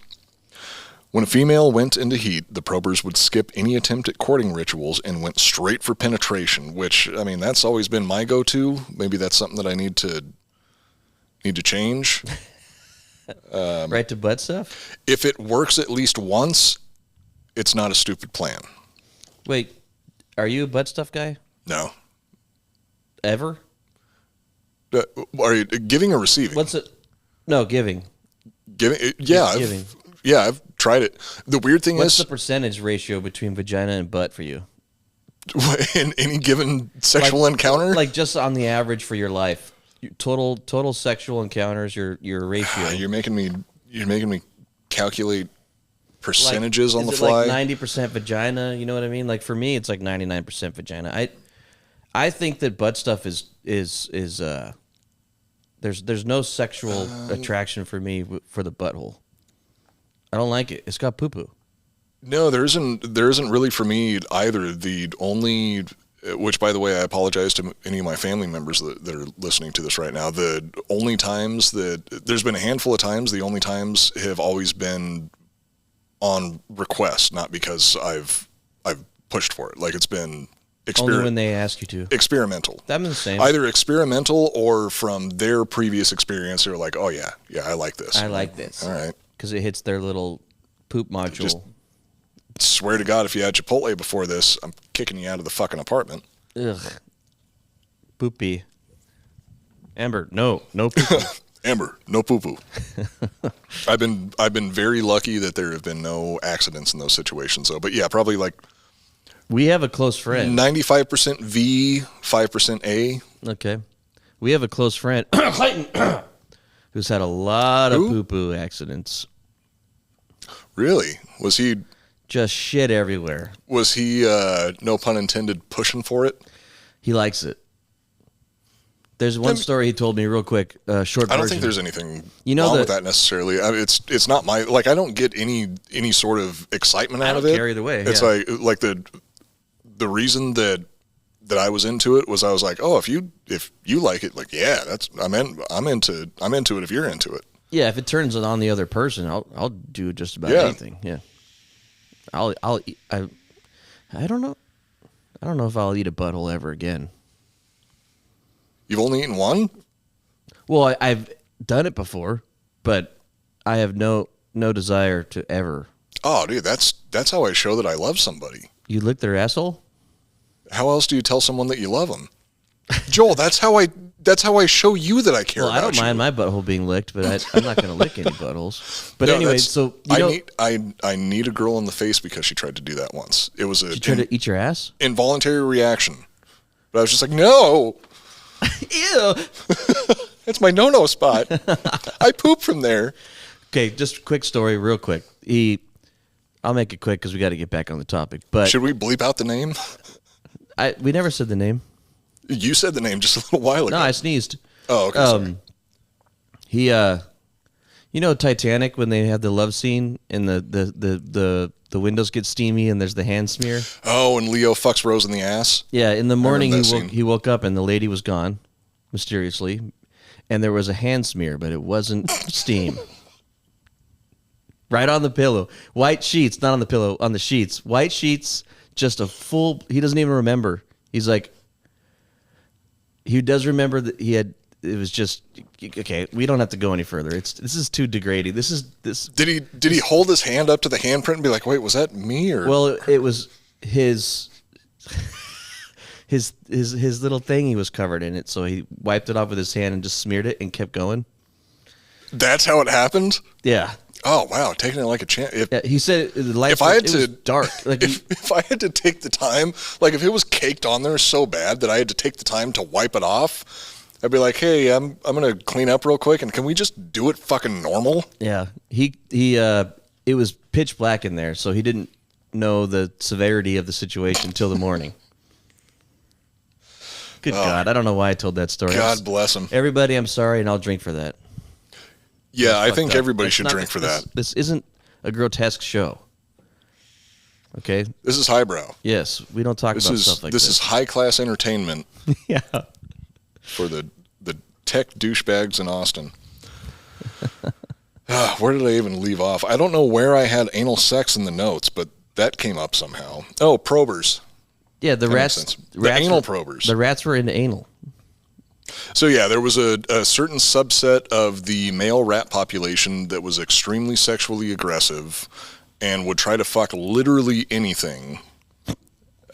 When a female went into heat, the probers would skip any attempt at courting rituals and went straight for penetration, which, I mean, that's always been my go-to. Maybe that's something that I need to change. Right to butt stuff? If it works at least once, it's not a stupid plan. Wait, are you a butt stuff guy? No. Ever? Are you giving or receiving? What's it? No, giving. Giving? Yeah. Giving. I've tried it. The weird thing What's the percentage ratio between vagina and butt for you? In any given sexual encounter? Like just on the average for your life. Total sexual encounters, your ratio. You're making me calculate percentages on the fly. Like 90% vagina, you know what I mean? Like for me, it's like 99% vagina. I think that butt stuff is there's no sexual attraction for me for the butthole. I don't like it. It's got poo poo. No, there isn't really for me either. The only, which by the way, I apologize to any of my family members that are listening to this right now. The only times that there's been a handful of times, the only times have always been on request, not because I've pushed for it. Like it's been only when they ask you to. Experimental. I'm the same. Either experimental or from their previous experience, they're like, oh yeah, I like this. I like this. All right. Because it hits their little poop module. Just swear to God, if you had Chipotle before this, I'm kicking you out of the fucking apartment. Ugh. Poopy. Amber, no poopy. Amber, no poo-poo. I've been very lucky that there have been no accidents in those situations, though. But yeah, probably like We have a close friend. 95% V, 5% A. Okay. We have a close friend, Clayton, who's had a lot of poo-poo accidents. Really? Was he Just shit everywhere. no pun intended, pushing for it? He likes it. There's one story he told me real quick, short version. I don't think there's anything know wrong with that necessarily. It's not my, like, I don't get any sort of excitement out of it. Care either way. It's like the reason that I was into it was I was like, oh, if you like it, like, yeah, I'm into it if you're into it. Yeah, if it turns it on the other person, I'll do just about anything. Yeah. I don't know. I don't know if I'll eat a butthole ever again. You've only eaten one? Well, I've done it before, but I have no desire to ever. Oh, dude, that's how I show that I love somebody. You lick their asshole? How else do you tell someone that you love them? Joel, that's how I show you that I care about you. I don't mind my butthole being licked, but I'm not going to lick any buttholes. But no, anyway, so I need a girl in the face because she tried to do that once. It was she tried to eat your ass? Involuntary reaction. But I was just like, no. Ew. It's my no-no spot. I poop from there. Okay, just a quick story, real quick. I'll make it quick because we got to get back on the topic. But should we bleep out the name? We never said the name. You said the name just a little while ago. No, I sneezed. Oh, okay. Sorry. He, Titanic when they had the love scene and the windows get steamy and there's the hand smear. Oh, and Leo fucks Rose in the ass. Yeah, in the morning he woke up and the lady was gone, mysteriously, and there was a hand smear, but it wasn't steam. Right on the pillow, white sheets, not on the pillow, on the sheets, white sheets. Just a full. He doesn't even remember. He's like, he does remember that he had. It was just okay. We don't have to go any further. This is too degrading. This. Did he hold his hand up to the handprint and be like, "Wait, was that me?" Or well, it was his little thing. He was covered in it, so he wiped it off with his hand and just smeared it and kept going. That's how it happened. Yeah. Oh wow, taking it like a champ. He said the light. It was dark. Like if I had to take the time, like if it was caked on there so bad that I had to take the time to wipe it off, I'd be like, hey, I'm gonna clean up real quick, and can we just do it fucking normal? Yeah, he it was pitch black in there, so he didn't know the severity of the situation till the morning. Good God, I don't know why I told that story. God bless him. Everybody, I'm sorry, and I'll drink for that. Yeah, I think everybody should drink for that. This isn't a grotesque show. Okay? This is highbrow. Yes, we don't talk about stuff like this. This is high-class entertainment. Yeah. For the tech douchebags in Austin. Where did I even leave off? I don't know where I had anal sex in the notes, but that came up somehow. Oh, probers. Yeah, the rats. The anal probers. The rats were into anal. So yeah, there was a certain subset of the male rat population that was extremely sexually aggressive and would try to fuck literally anything.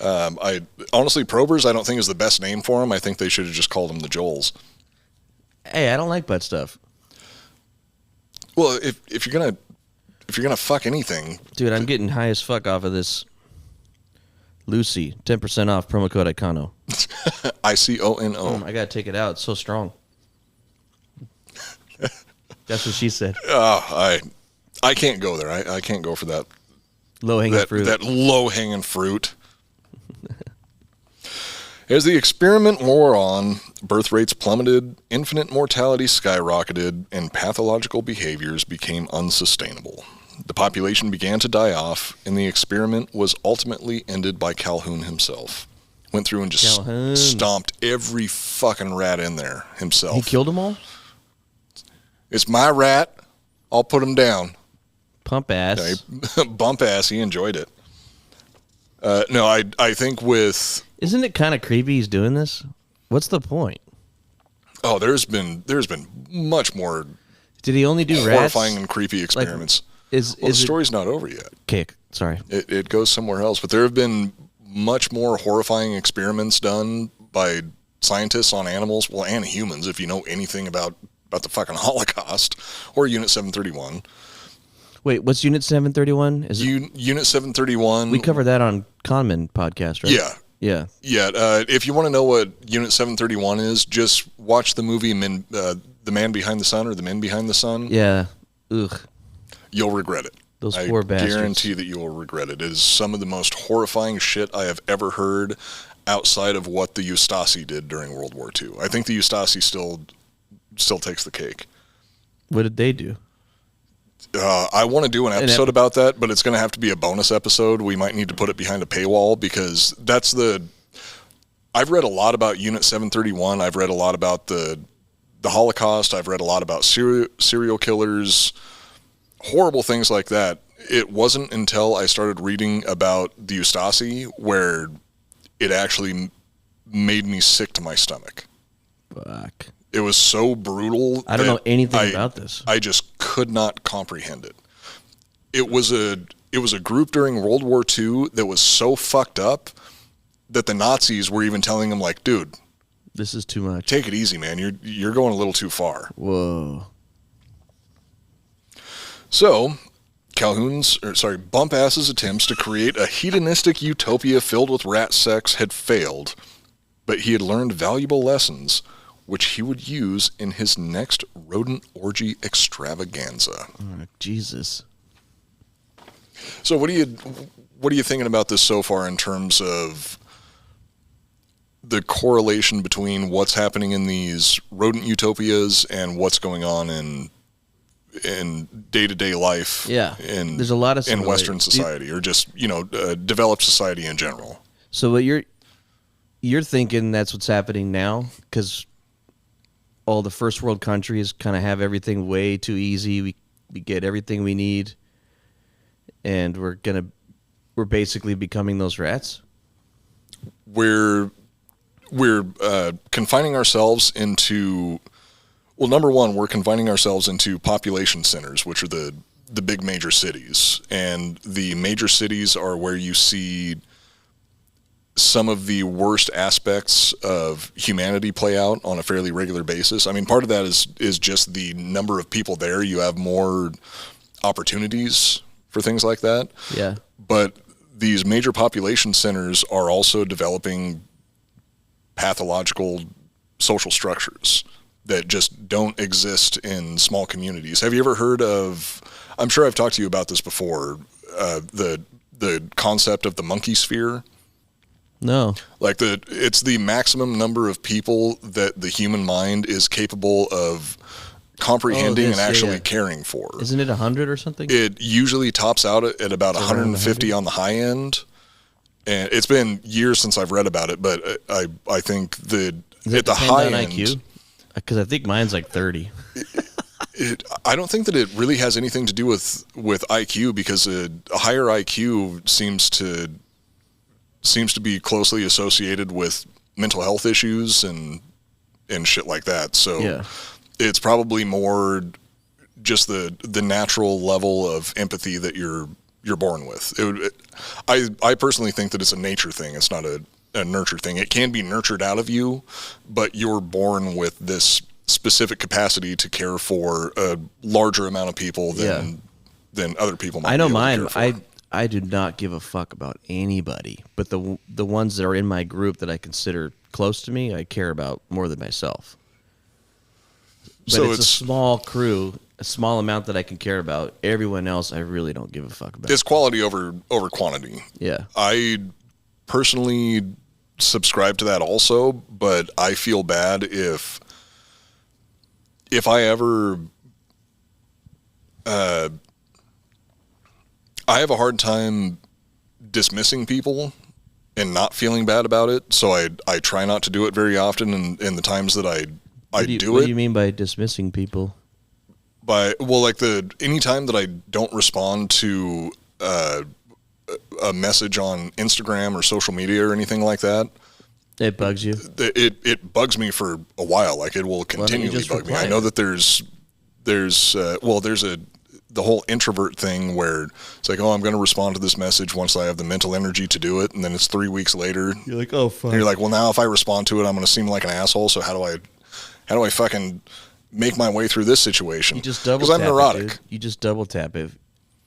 I honestly, probers, I don't think is the best name for them. I think they should have just called them the Joels. Hey, I don't like butt stuff. Well, if you're gonna fuck anything, dude, I'm getting high as fuck off of this. Lucy, 10% off, promo code Icono. ICONO. I gotta take it out. It's so strong. That's what she said. I can't go there. I can't go for that. Low-hanging fruit. That low-hanging fruit. As the experiment wore on, birth rates plummeted, infant mortality skyrocketed, and pathological behaviors became unsustainable. The population began to die off, and the experiment was ultimately ended by Calhoun himself. Went through and just stomped every fucking rat in there himself. He killed them all? It's my rat. I'll put him down. Pump ass. Bump ass. He enjoyed it. No, I think with... Isn't it kind of creepy he's doing this? What's the point? Oh, there's been much more... Did he only do horrifying rats? And creepy experiments. The story's not over yet. Okay, sorry. It goes somewhere else. But there have been much more horrifying experiments done by scientists on animals, well, and humans, if you know anything about about the fucking Holocaust, or Unit 731. Wait, what's Unit 731? Is it? Unit 731. We covered that on Conman podcast, right? Yeah. Yeah. Yeah. If you want to know what Unit 731 is, just watch the movie The Man Behind the Sun or The Men Behind the Sun. Yeah. Ugh. You'll regret it. Those poor bastards. I guarantee that you will regret it. It is some of the most horrifying shit I have ever heard outside of what the Ustasi did during World War II. I think the Ustasi still takes the cake. What did they do? I want to do an episode about that, but it's going to have to be a bonus episode. We might need to put it behind a paywall because I've read a lot about Unit 731. I've read a lot about the Holocaust. I've read a lot about serial killers, horrible things like that. It wasn't until I started reading about the Ustasi where it actually made me sick to my stomach. Fuck. It was so brutal. I don't know anything about this. I just could not comprehend it. It was a group during World War II that was so fucked up that the Nazis were even telling them, like, dude, this is too much. Take it easy, man. You're going a little too far. Whoa. So, Bump Ass's attempts to create a hedonistic utopia filled with rat sex had failed, but he had learned valuable lessons which he would use in his next rodent orgy extravaganza. Oh, Jesus. So what are you thinking about this so far in terms of the correlation between what's happening in these rodent utopias and what's going on in day-to-day life? Yeah. There's a lot of in Western society or just, developed society in general. So what you're thinking that's what's happening now because all the first world countries kind of have everything way too easy. We get everything we need, and we're basically becoming those rats. We're confining ourselves into. Well, number one, we're confining ourselves into population centers, which are the big major cities, and the major cities are where you see some of the worst aspects of humanity play out on a fairly regular basis. I mean, part of that is just the number of people there. You have more opportunities for things like that. Yeah. But these major population centers are also developing pathological social structures that just don't exist in small communities. Have you ever heard of, I'm sure I've talked to you about this before, the concept of the monkey sphere? No. Like it's the maximum number of people that the human mind is capable of comprehending and actually caring for. Isn't it 100 or something? It usually tops out at about 150 on the high end. And it's been years since I've read about it, but I think that at the high end, IQ? Because I think mine's like 30. I don't think that it really has anything to do with IQ because a higher IQ seems to be closely associated with mental health issues and shit like that. So it's probably more just the natural level of empathy that you're born with. I personally think that it's a nature thing. It's not a nurture thing. It can be nurtured out of you, but you're born with this specific capacity to care for a larger amount of people than other people might. I know mine. I do not give a fuck about anybody, but the ones that are in my group that I consider close to me, I care about more than myself. But so it's a small crew, a small amount that I can care about. Everyone else, I really don't give a fuck about. It's quality over quantity. Yeah. I personally subscribe to that also, but I feel bad if I ever I have a hard time dismissing people and not feeling bad about it, so I try not to do it very often in the times that I do it. What do you mean by dismissing people? Any time that I don't respond to a message on Instagram or social media or anything like that, it bugs you. It bugs me for a while. Like it will continually bug me. I know that there's the whole introvert thing where it's like, oh, I'm going to respond to this message once I have the mental energy to do it, and then it's 3 weeks later. You're like, oh fuck. And you're like, well, now if I respond to it, I'm going to seem like an asshole. So how do I fucking make my way through this situation. You just double because tap I'm neurotic. it, dude. You just double tap it.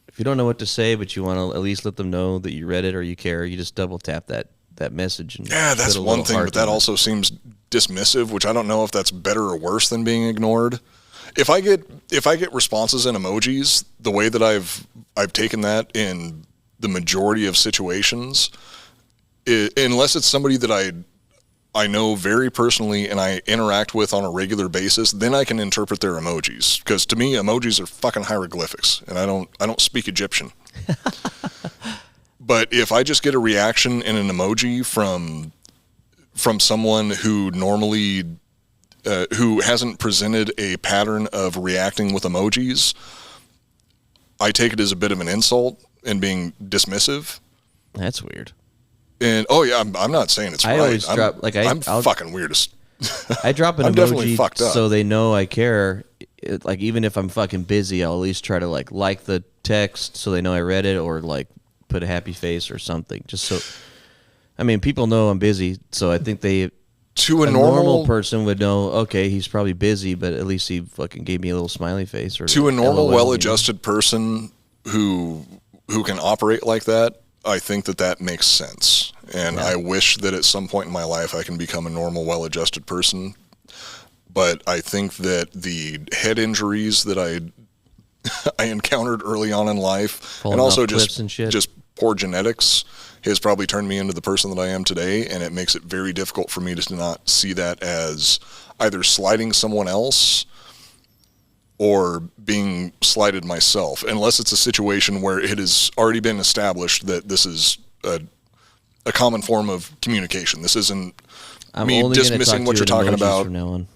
If you don't know what to say, but you want to at least let them know that you read it or you care, you just double tap that message. And yeah, that's one thing, but that also seems dismissive, which I don't know if that's better or worse than being ignored. If I get responses and emojis, the way that I've taken that in the majority of situations, unless it's somebody that I know very personally and I interact with on a regular basis, then I can interpret their emojis. Because to me, emojis are fucking hieroglyphics, and I don't speak Egyptian. But if I just get a reaction in an emoji from someone who normally who hasn't presented a pattern of reacting with emojis, I take it as a bit of an insult and being dismissive. That's weird. And I'm not saying it's right. Always drop I'm fucking weirdest. I drop an I'm definitely fucked emoji up. so they know I care. Like even if I'm fucking busy, I'll at least try to like the text so they know I read it, or like put a happy face or something. Just so, I mean, people know I'm busy, so I think to a normal person would know. Okay, he's probably busy, but at least he fucking gave me a little smiley face. Or to a normal, LOL, well-adjusted person who can operate like that, I think that makes sense. And I wish that at some point in my life I can become a normal, well-adjusted person. But I think that the head injuries that I encountered early on in life, Falling and also off cliffs and shit. just poor genetics, has probably turned me into the person that I am today, and it makes it very difficult for me to not see that as either slighting someone else or being slighted myself, unless it's a situation where it has already been established that this is a common form of communication. This isn't me dismissing what you're talking about. From now on.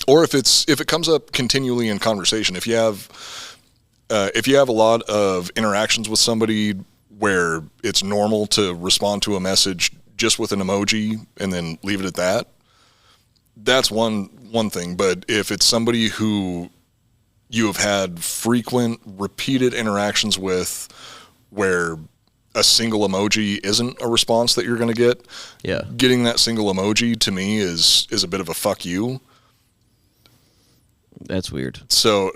Or if it comes up continually in conversation, if you have a lot of interactions with somebody where it's normal to respond to a message just with an emoji and then leave it at that, that's one thing. But if it's somebody who you have had frequent, repeated interactions with where a single emoji isn't a response that you're going to get, getting that single emoji to me is a bit of a fuck you. That's weird. So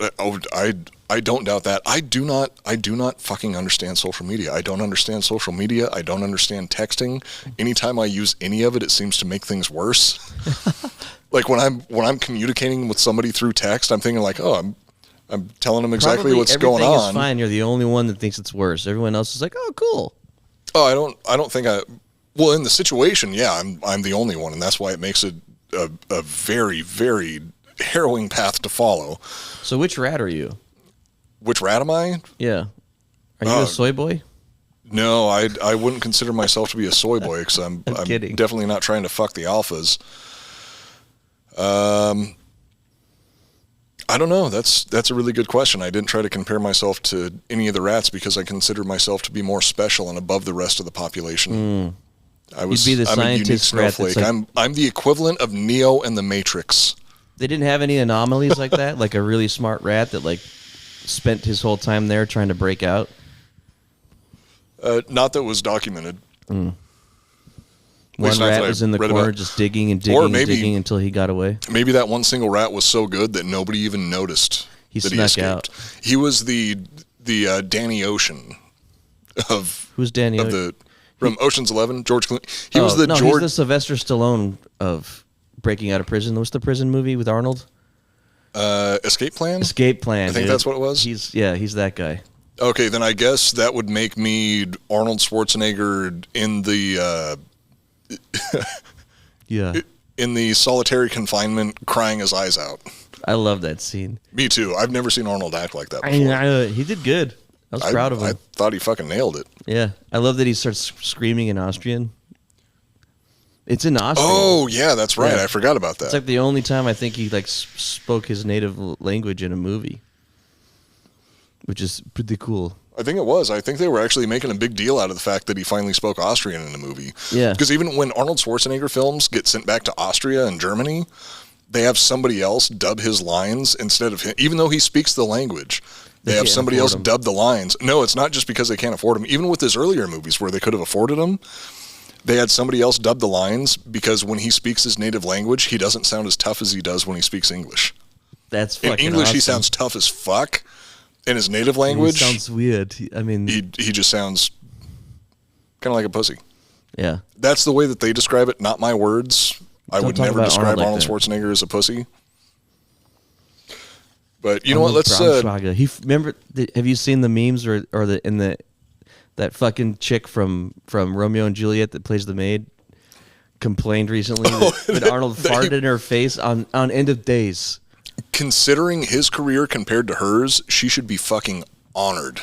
I don't doubt that. I do not fucking understand social media. I don't understand social media. I don't understand texting. Anytime I use any of it, it seems to make things worse. Like when I'm communicating with somebody through text, I'm thinking like, oh, I'm telling them exactly what's going on. Everything is fine. You're the only one that thinks it's worse. Everyone else is like, oh, cool. Oh, I don't think well, in the situation, yeah, I'm the only one, and that's why it makes it a very, very harrowing path to follow. So which rat are you? Which rat am I? Yeah. Are you a soy boy? No, I wouldn't consider myself to be a soy boy because I'm kidding. Definitely not trying to fuck the alphas. I don't know. That's a really good question. I didn't try to compare myself to any of the rats because I consider myself to be more special and above the rest of the population. I'm a unique snowflake. I'm the equivalent of Neo and the Matrix. They didn't have any anomalies like that? Like a really smart rat that like spent his whole time there trying to break out? Not that was documented. One rat was in the corner just digging and digging and digging until he got away. Maybe that one single rat was so good that nobody even noticed he that snuck he escaped. Out. He was the Danny Ocean of... Who's Danny Ocean? From Ocean's 11, George Clooney. He's the Sylvester Stallone of breaking out of prison. What's the prison movie with Arnold? Escape Plan? Escape Plan, I think that's what it was. He's that guy. Okay, then I guess that would make me Arnold Schwarzenegger in the... in the solitary confinement, crying his eyes out. I love that scene. Me too. I've never seen Arnold act like that before. He did good. I was proud of him. I thought he fucking nailed it. Yeah. I love that he starts screaming in Austrian. It's in Austrian. Oh, yeah, that's right. Yeah. I forgot about that. It's like the only time I think he like spoke his native language in a movie, which is pretty cool. I think it was. I think they were actually making a big deal out of the fact that he finally spoke Austrian in the movie. Yeah. Because even when Arnold Schwarzenegger films get sent back to Austria and Germany, they have somebody else dub his lines instead of him. Even though he speaks the language, they have somebody else dub the lines. No, it's not just because they can't afford him. Even with his earlier movies where they could have afforded him, they had somebody else dub the lines because when he speaks his native language, he doesn't sound as tough as he does when he speaks English. That's in fucking English. awesome. He sounds tough as fuck. In his native language, He sounds weird. I mean, he just sounds kind of like a pussy. yeah. That's the way that they describe it, not my words. I would talk never about describe Arnold like Arnold that. Schwarzenegger as a pussy. But you know what? Let's. Have you seen the memes or that fucking chick from Romeo and Juliet that plays the maid complained recently that Arnold farted in her face on End of Days. Considering his career compared to hers, she should be fucking honored.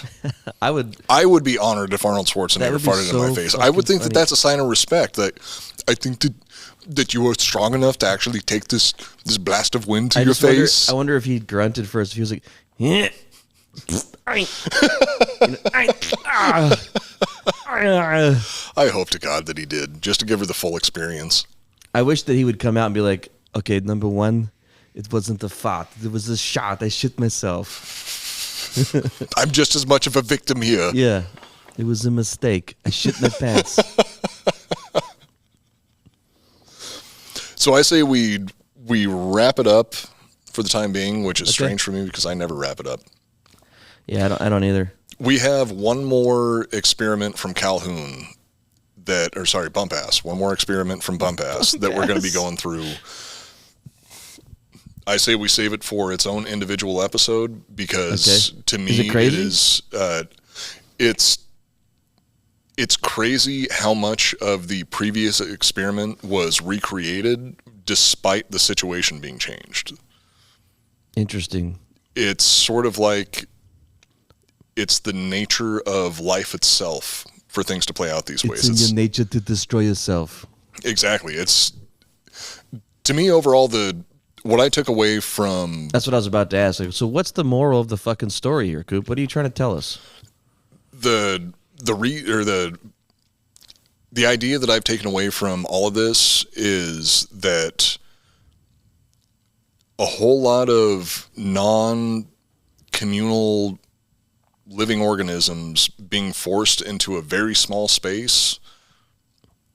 I would be honored if Arnold Schwarzenegger would be farted in my so face. I would think fucking that that's a sign of respect. That I think that you are strong enough to actually take this blast of wind to your face. I wonder if he grunted first. If he was like, yeah. I hope to God that he did, just to give her the full experience. I wish that he would come out and be like, okay, number one, it wasn't a fart. It was a shot. I shit myself. I'm just as much of a victim here. Yeah, it was a mistake. I shit my pants. So I say we wrap it up for the time being, which is strange for me because I never wrap it up. Yeah, I don't either. We have one more experiment from Calhoun Bump Ass. One more experiment from Bump Ass that we're going to be going through. I say we save it for its own individual episode because to me it is it's crazy how much of the previous experiment was recreated despite the situation being changed. Interesting. It's sort of like it's the nature of life itself for things to play out these ways. It's in your nature to destroy yourself. Exactly. It's, to me, overall, what I took away from... That's what I was about to ask. Like, so what's the moral of the fucking story here, Coop? What are you trying to tell us? The idea that I've taken away from all of this is that a whole lot of non-communal living organisms being forced into a very small space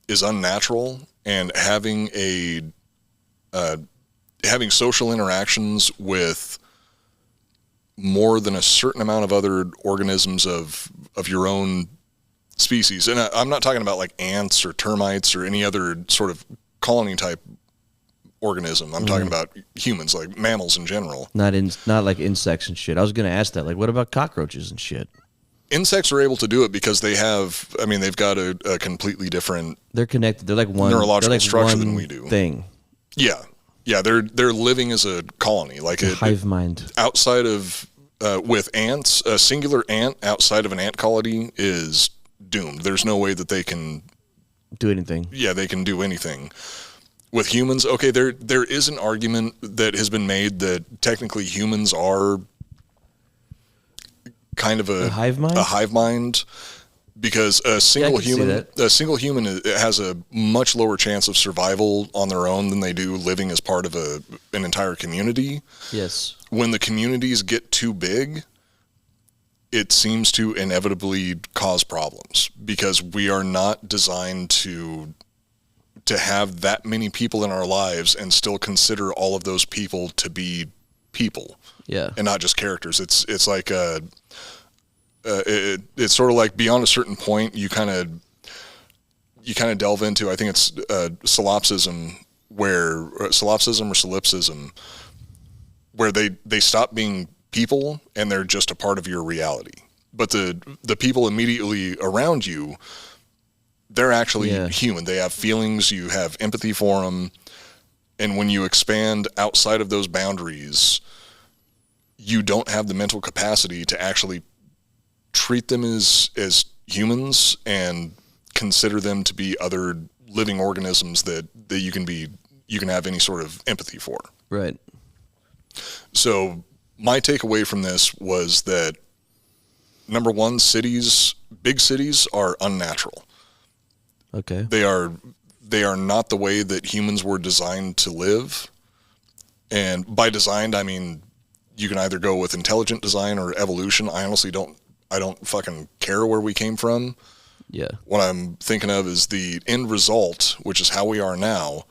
is unnatural, and having social interactions with more than a certain amount of other organisms of your own species. And I'm not talking about like ants or termites or any other sort of colony type organism. I'm talking about humans, like mammals in general. Not like insects and shit. I was going to ask that. Like, what about cockroaches and shit? Insects are able to do it because they've got a completely different... They're connected. They're like one... neurological structure than we do. Thing. Yeah. Yeah, they're living as a colony. Like a hive mind. Outside of... with ants, a singular ant outside of an ant colony is doomed. There's no way that they can... do anything. Yeah, they can do anything. With humans, okay, there is an argument that has been made that technically humans are kind of a hive mind, because a single human has a much lower chance of survival on their own than they do living as part of an entire community. Yes. When the communities get too big, it seems to inevitably cause problems because we are not designed to have that many people in our lives and still consider all of those people to be people. Yeah. And not just characters. It's like it's sort of like beyond a certain point you kind of delve into, I think it's solipsism or solipsism, where they stop being people and they're just a part of your reality. But the people immediately around you, they're actually human. They have feelings. You have empathy for them. And when you expand outside of those boundaries, you don't have the mental capacity to actually treat them as humans and consider them to be other living organisms that you can have any sort of empathy for. Right. So my takeaway from this was that, number one, big cities are unnatural. Okay. They are not the way that humans were designed to live. And by designed, I mean, you can either go with intelligent design or evolution. I honestly don't fucking care where we came from. Yeah. What I'm thinking of is the end result, which is how we are now.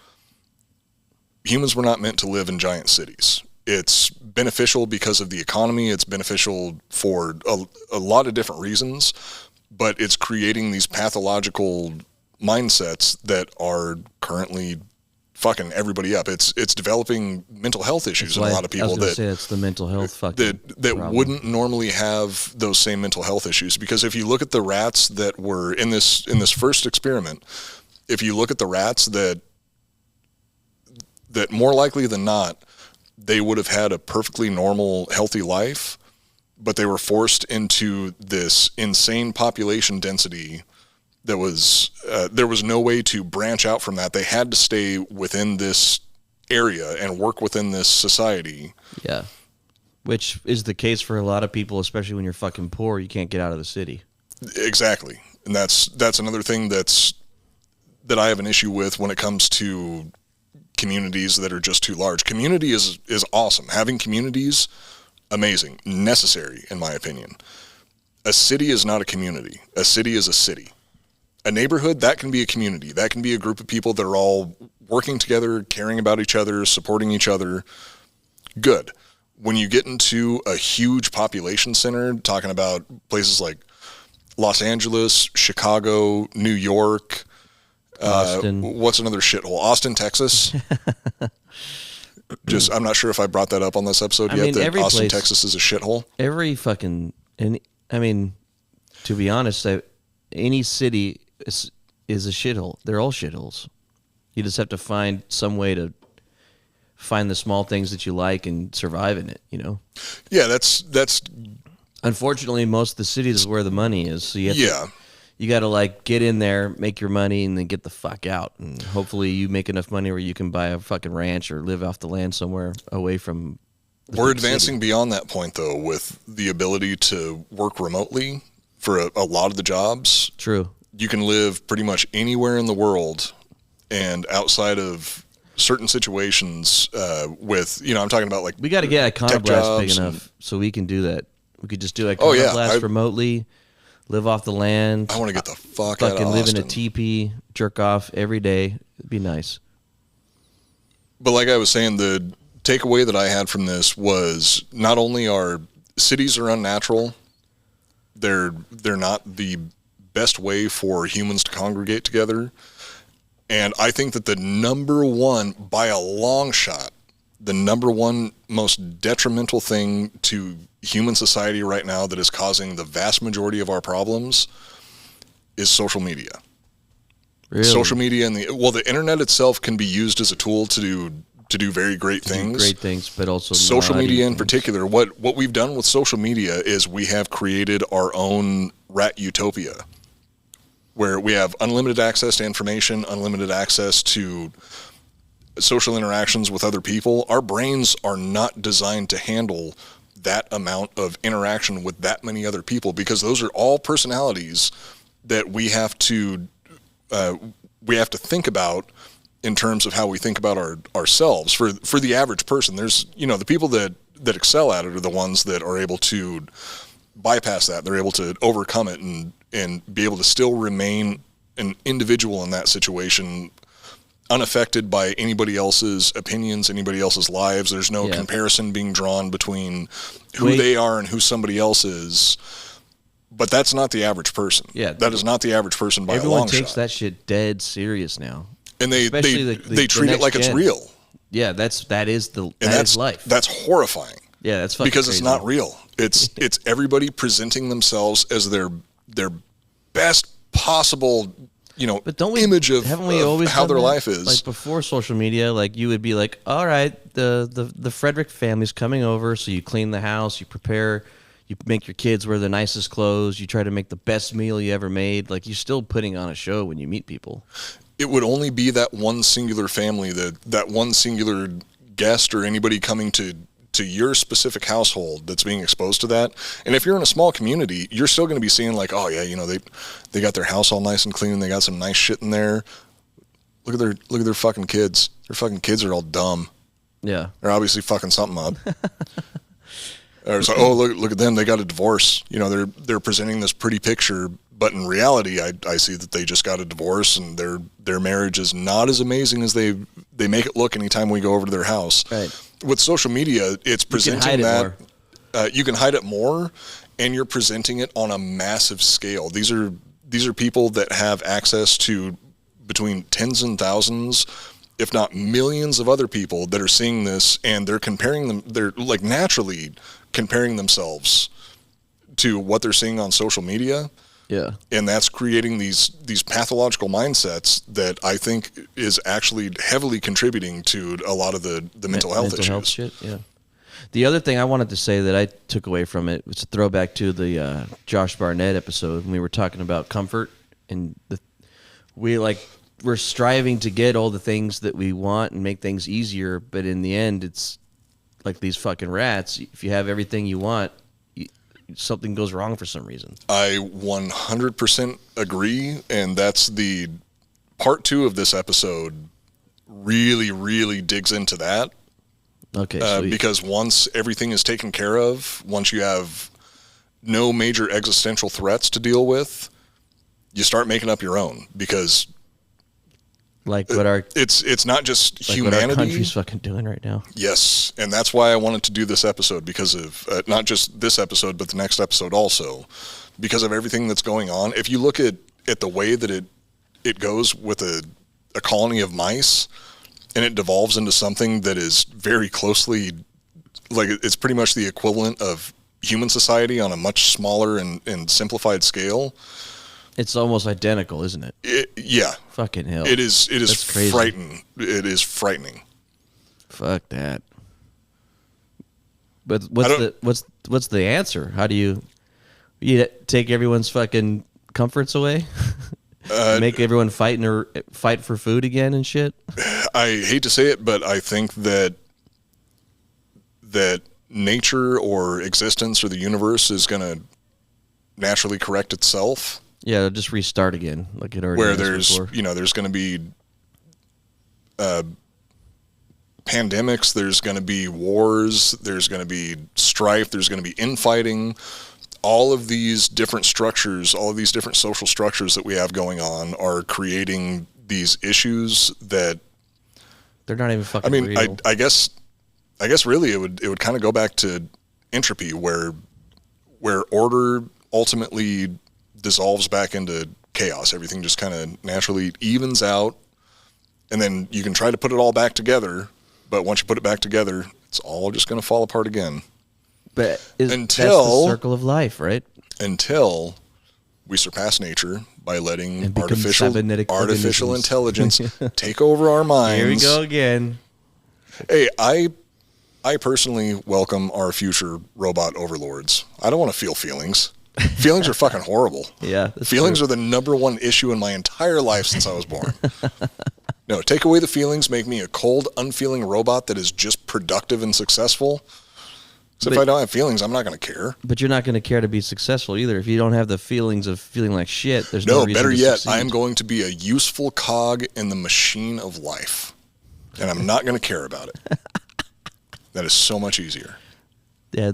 Humans were not meant to live in giant cities. It's beneficial because of the economy. It's beneficial for a lot of different reasons, but it's creating these pathological mindsets that are currently fucking everybody up. It's developing mental health issues in a lot of people that it's the mental health fucking that wouldn't normally have those same mental health issues. Because if you look at the rats that were in this first experiment, if you look at the rats that more likely than not, they would have had a perfectly normal, healthy life, but they were forced into this insane population density that was, there was no way to branch out from that. They had to stay within this area and work within this society. Yeah. Which is the case for a lot of people, especially when you're fucking poor, you can't get out of the city. Exactly. And that's another thing that I have an issue with when it comes to communities that are just too large. Community is awesome. Having communities, amazing, necessary, in my opinion. A city is not a community. A city is a city. A neighborhood, that can be a community. That can be a group of people that are all working together, caring about each other, supporting each other. Good. When you get into a huge population center, talking about places like Los Angeles, Chicago, New York, Austin. What's another shithole? Austin, Texas. I'm not sure if I brought that up on this episode yet, that Austin, Texas is a shithole. Every fucking, to be honest, any city is a shithole. They're all shitholes. You just have to find some way to find the small things that you like and survive in it, you know? Yeah, that's unfortunately, most of the cities is where the money is. So you got to like get in there, make your money, and then get the fuck out. And hopefully you make enough money where you can buy a fucking ranch or live off the land somewhere away from We're advancing beyond that point, though, with the ability to work remotely for a lot of the jobs. True. You can live pretty much anywhere in the world, and outside of certain situations with, I'm talking about like we got to get Iconoblast big enough so we can do that. We could just do Iconoblast remotely. Live off the land. I want to get the fuck out of Austin. Live in a teepee, jerk off every day. It'd be nice. But like I was saying, the takeaway that I had from this was not only are cities are unnatural, they're not the best way for humans to congregate together. And I think that the number one, by a long shot, the number one most detrimental thing to human society right now that is causing the vast majority of our problems is social media. Really? Social media and the internet itself can be used as a tool to do very great things. Great things, but also social media in particular. What we've done with social media is we have created our own rat utopia, where we have unlimited access to information, unlimited access to social interactions with other people. Our brains are not designed to handle that amount of interaction with that many other people, because those are all personalities that we have to think about in terms of how we think about ourselves. For the average person, there's the people that excel at it are the ones that are able to bypass that. They're able to overcome it and be able to still remain an individual in that situation, unaffected by anybody else's opinions, anybody else's lives. There's no comparison being drawn between who they are and who somebody else is. But that's not the average person. Yeah, that is not the average person by a long shot. Everyone takes that shit dead serious now, and they treat it like it's real. Yeah, that is life. That's horrifying. Yeah, that's fucking because crazy. It's not real. It's everybody presenting themselves as their best possible image of how their life is. Like before social media, like you would be like, all right, the Frederick family's coming over, so you clean the house, you prepare, you make your kids wear the nicest clothes, you try to make the best meal you ever made. Like you're still putting on a show when you meet people. It would only be that one singular family, that one singular guest or anybody coming to your specific household that's being exposed to that. And if you're in a small community, you're still going to be seeing like, oh yeah, they got their house all nice and clean and they got some nice shit in there. Look at their fucking kids. Their fucking kids are all dumb. Yeah. They're obviously fucking something up. Or it's like, oh, look at them, they got a divorce. They're presenting this pretty picture, but in reality, I see that they just got a divorce and their marriage is not as amazing as they make it look anytime we go over to their house. Right. with social media, it's presenting that you can hide it more, and you're presenting it on a massive scale. These are people that have access to between tens and thousands, if not millions of other people that are seeing this, and they're comparing them. They're like naturally comparing themselves to what they're seeing on social media. Yeah. And that's creating these pathological mindsets that I think is actually heavily contributing to a lot of the mental health issues. Health shit, yeah. The other thing I wanted to say that I took away from it was a throwback to the Josh Barnett episode when we were talking about comfort, and we're striving to get all the things that we want and make things easier, but in the end, it's like these fucking rats. If you have everything you want, something goes wrong for some reason. I 100% agree, and that's the part 2 of this episode really, really digs into that. Okay, because once everything is taken care of, once you have no major existential threats to deal with, you start making up your own, because like it's not just like humanity. What our country's fucking doing right now. Yes, and that's why I wanted to do this episode, because of not just this episode, but the next episode also, because of everything that's going on. If you look at the way that it goes with a colony of mice, and it devolves into something that is very closely, like it's pretty much the equivalent of human society on a much smaller and simplified scale. It's almost identical, isn't it? Yeah. Fucking hell. It is crazy. frightening. It is frightening. Fuck that. But what's the answer? How do you take everyone's fucking comforts away? Make everyone fight for food again and shit? I hate to say it, but I think that nature or existence or the universe is going to naturally correct itself. Yeah, it'll just restart again, like it already. Where has there's before. There's going to be pandemics, there's going to be wars, there's going to be strife, there's going to be infighting. All of these different structures, all of these different social structures that we have going on are creating these issues that they're not even fucking real. I guess really it would kind of go back to entropy, where order ultimately dissolves back into chaos. Everything just kind of naturally evens out, and then you can try to put it all back together, but once you put it back together, it's all just going to fall apart again. But that's the circle of life, right? Until we surpass nature by letting artificial intelligence take over our minds. Here we go again. Hey, I personally welcome our future robot overlords. I don't want to feel feelings. Feelings are fucking horrible. Yeah. Feelings are the number one issue in my entire life since I was born. No, take away the feelings, make me a cold, unfeeling robot that is just productive and successful. So if I don't have feelings, I'm not going to care. But you're not going to care to be successful either. If you don't have the feelings of feeling like shit, there's no reason better to yet, succeed. I am going to be a useful cog in the machine of life. And I'm not going to care about it. That is so much easier. Yeah,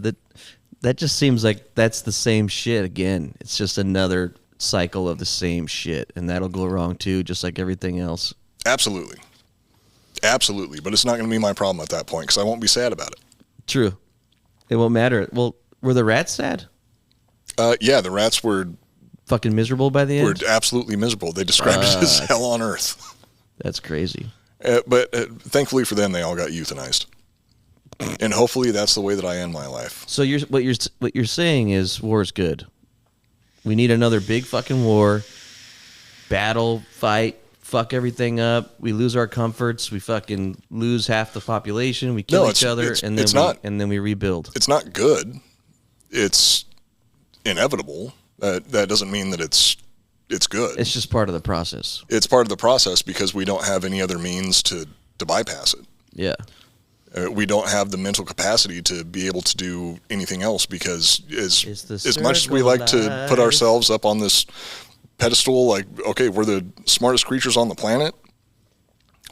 that just seems like that's the same shit again. It's just another cycle of the same shit, and that'll go wrong too, just like everything else. Absolutely. Absolutely. But it's not going to be my problem at that point, because I won't be sad about it. True. It won't matter. Well, were the rats sad? Yeah, the rats were fucking miserable by the end? Were absolutely miserable. They described it as hell on earth. That's crazy. But thankfully for them, they all got euthanized. And hopefully that's the way that I end my life. So what you're saying is war is good. We need another big fucking war, battle, fight, fuck everything up. We lose our comforts. We fucking lose half the population. We kill each other, and then we rebuild. It's not good. It's inevitable. That doesn't mean that it's good. It's just part of the process. It's part of the process because we don't have any other means to bypass it. Yeah. We don't have the mental capacity to be able to do anything else, because as much as we like to put ourselves up on this pedestal, like, okay, we're the smartest creatures on the planet,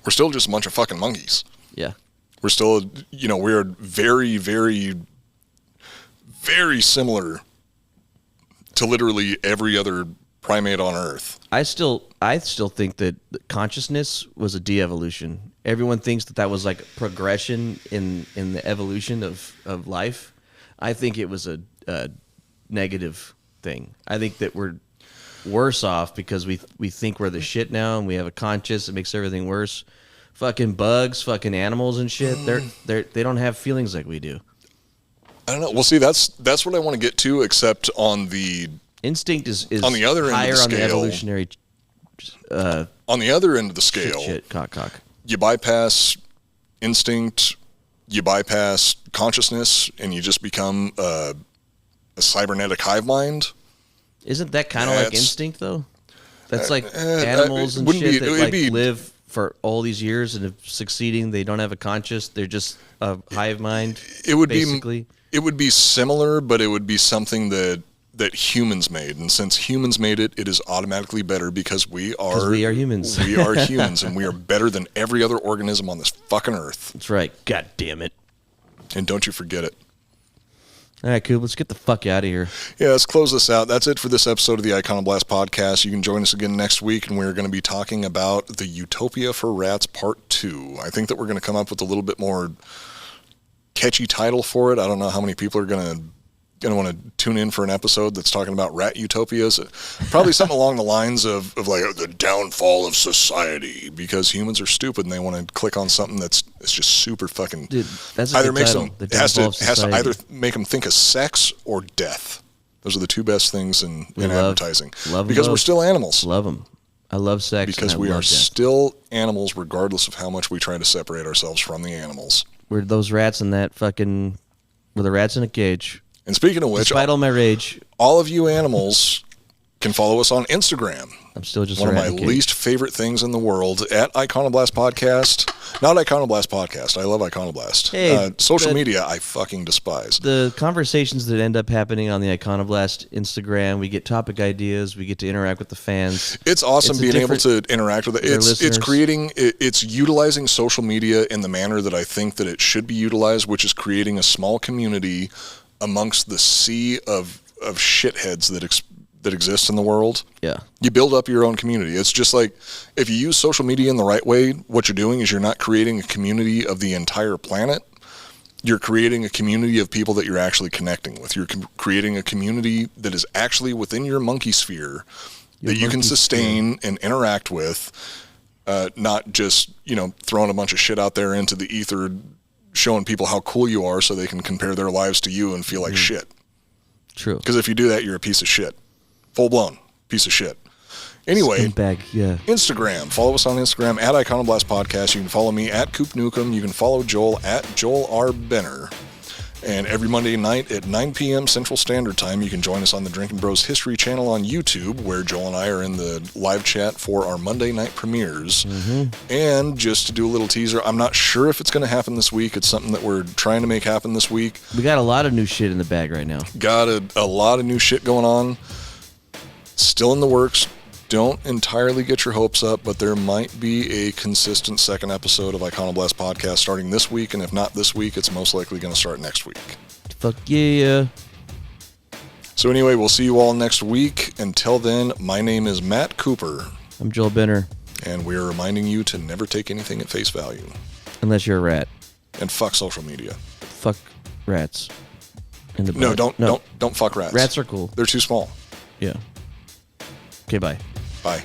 we're still just a bunch of fucking monkeys. Yeah. We're still, we're very, very, very similar to literally every other primate on Earth. I still think that consciousness was a de-evolution. Everyone thinks that was like progression in the evolution of life. I think it was a negative thing. I think that we're worse off because we think we're the shit now and we have a conscience. It makes everything worse. Fucking bugs, fucking animals and shit. They don't have feelings like we do. I don't know. Well, see, that's what I want to get to. Except on the instinct is on the other higher end of the on scale. the evolutionary. On the other end of the scale, shit, cock. You bypass instinct, you bypass consciousness, and you just become a cybernetic hive mind. Isn't that kind of like instinct, though? That's like animals and shit that live for all these years and if succeeding, they don't have a conscious. They're just a hive mind. It would basically. It would be similar, but it would be something that humans made, and since humans made it, it is automatically better because we are humans. We are humans, and we are better than every other organism on this fucking earth. That's right. God damn it! And don't you forget it. All right, Coop, let's get the fuck out of here. Yeah, let's close this out. That's it for this episode of the Iconoblast podcast. You can join us again next week, and we're going to be talking about the Utopia for Rats Part 2. I think that we're going to come up with a little bit more catchy title for it. I don't know how many people are going to want to tune in for an episode that's talking about rat utopias. Probably something along the lines of like the downfall of society, because humans are stupid and they want to click on something it's just super fucking. Dude, that's a either good makes title. them has to either make them think of sex or death. Those are the two best things in advertising. Love because we're still animals. Love them. I love sex because we are still animals, regardless of how much we try to separate ourselves from the animals. We're those rats in that fucking. We're the rats in a cage. And speaking of which, despite all my rage, all of you animals can follow us on Instagram. I'm still just one of my least favorite things in the world at Iconoblast Podcast. Not Iconoblast Podcast. I love Iconoblast. Hey, social media, I fucking despise. The conversations that end up happening on the Iconoblast Instagram, we get topic ideas, we get to interact with the fans. It's awesome being able to interact with it. It's utilizing social media in the manner that I think that it should be utilized, which is creating a small community amongst the sea of shitheads that exist in the world. Yeah. You build up your own community. It's just like if you use social media in the right way, what you're doing is you're not creating a community of the entire planet. You're creating a community of people that you're actually connecting with. You're creating a community that is actually within your monkey sphere that you can sustain and interact with, not just, throwing a bunch of shit out there into the ether, showing people how cool you are so they can compare their lives to you and feel like shit. True. Because if you do that, you're a piece of shit. Full-blown piece of shit. Anyway, Instagram. Follow us on Instagram at Iconoblast Podcast. You can follow me at Coop Newcomb. You can follow Joel at Joel R. Benner. And every Monday night at 9 p.m. Central Standard Time, you can join us on the Drinking Bros History channel on YouTube, where Joel and I are in the live chat for our Monday night premieres. Mm-hmm. And just to do a little teaser, I'm not sure if it's going to happen this week. It's something that we're trying to make happen this week. We got a lot of new shit in the bag right now. Got a lot of new shit going on. Still in the works. Don't entirely get your hopes up, but there might be a consistent second episode of Iconoblast Podcast starting this week, and if not this week, it's most likely going to start next week. Fuck yeah. So anyway, we'll see you all next week. Until then, my name is Matt Cooper. I'm Joel Benner. And we're reminding you to never take anything at face value. Unless you're a rat. And fuck social media. Fuck rats. No, don't fuck rats. Rats are cool. They're too small. Yeah. Okay, bye. Bye.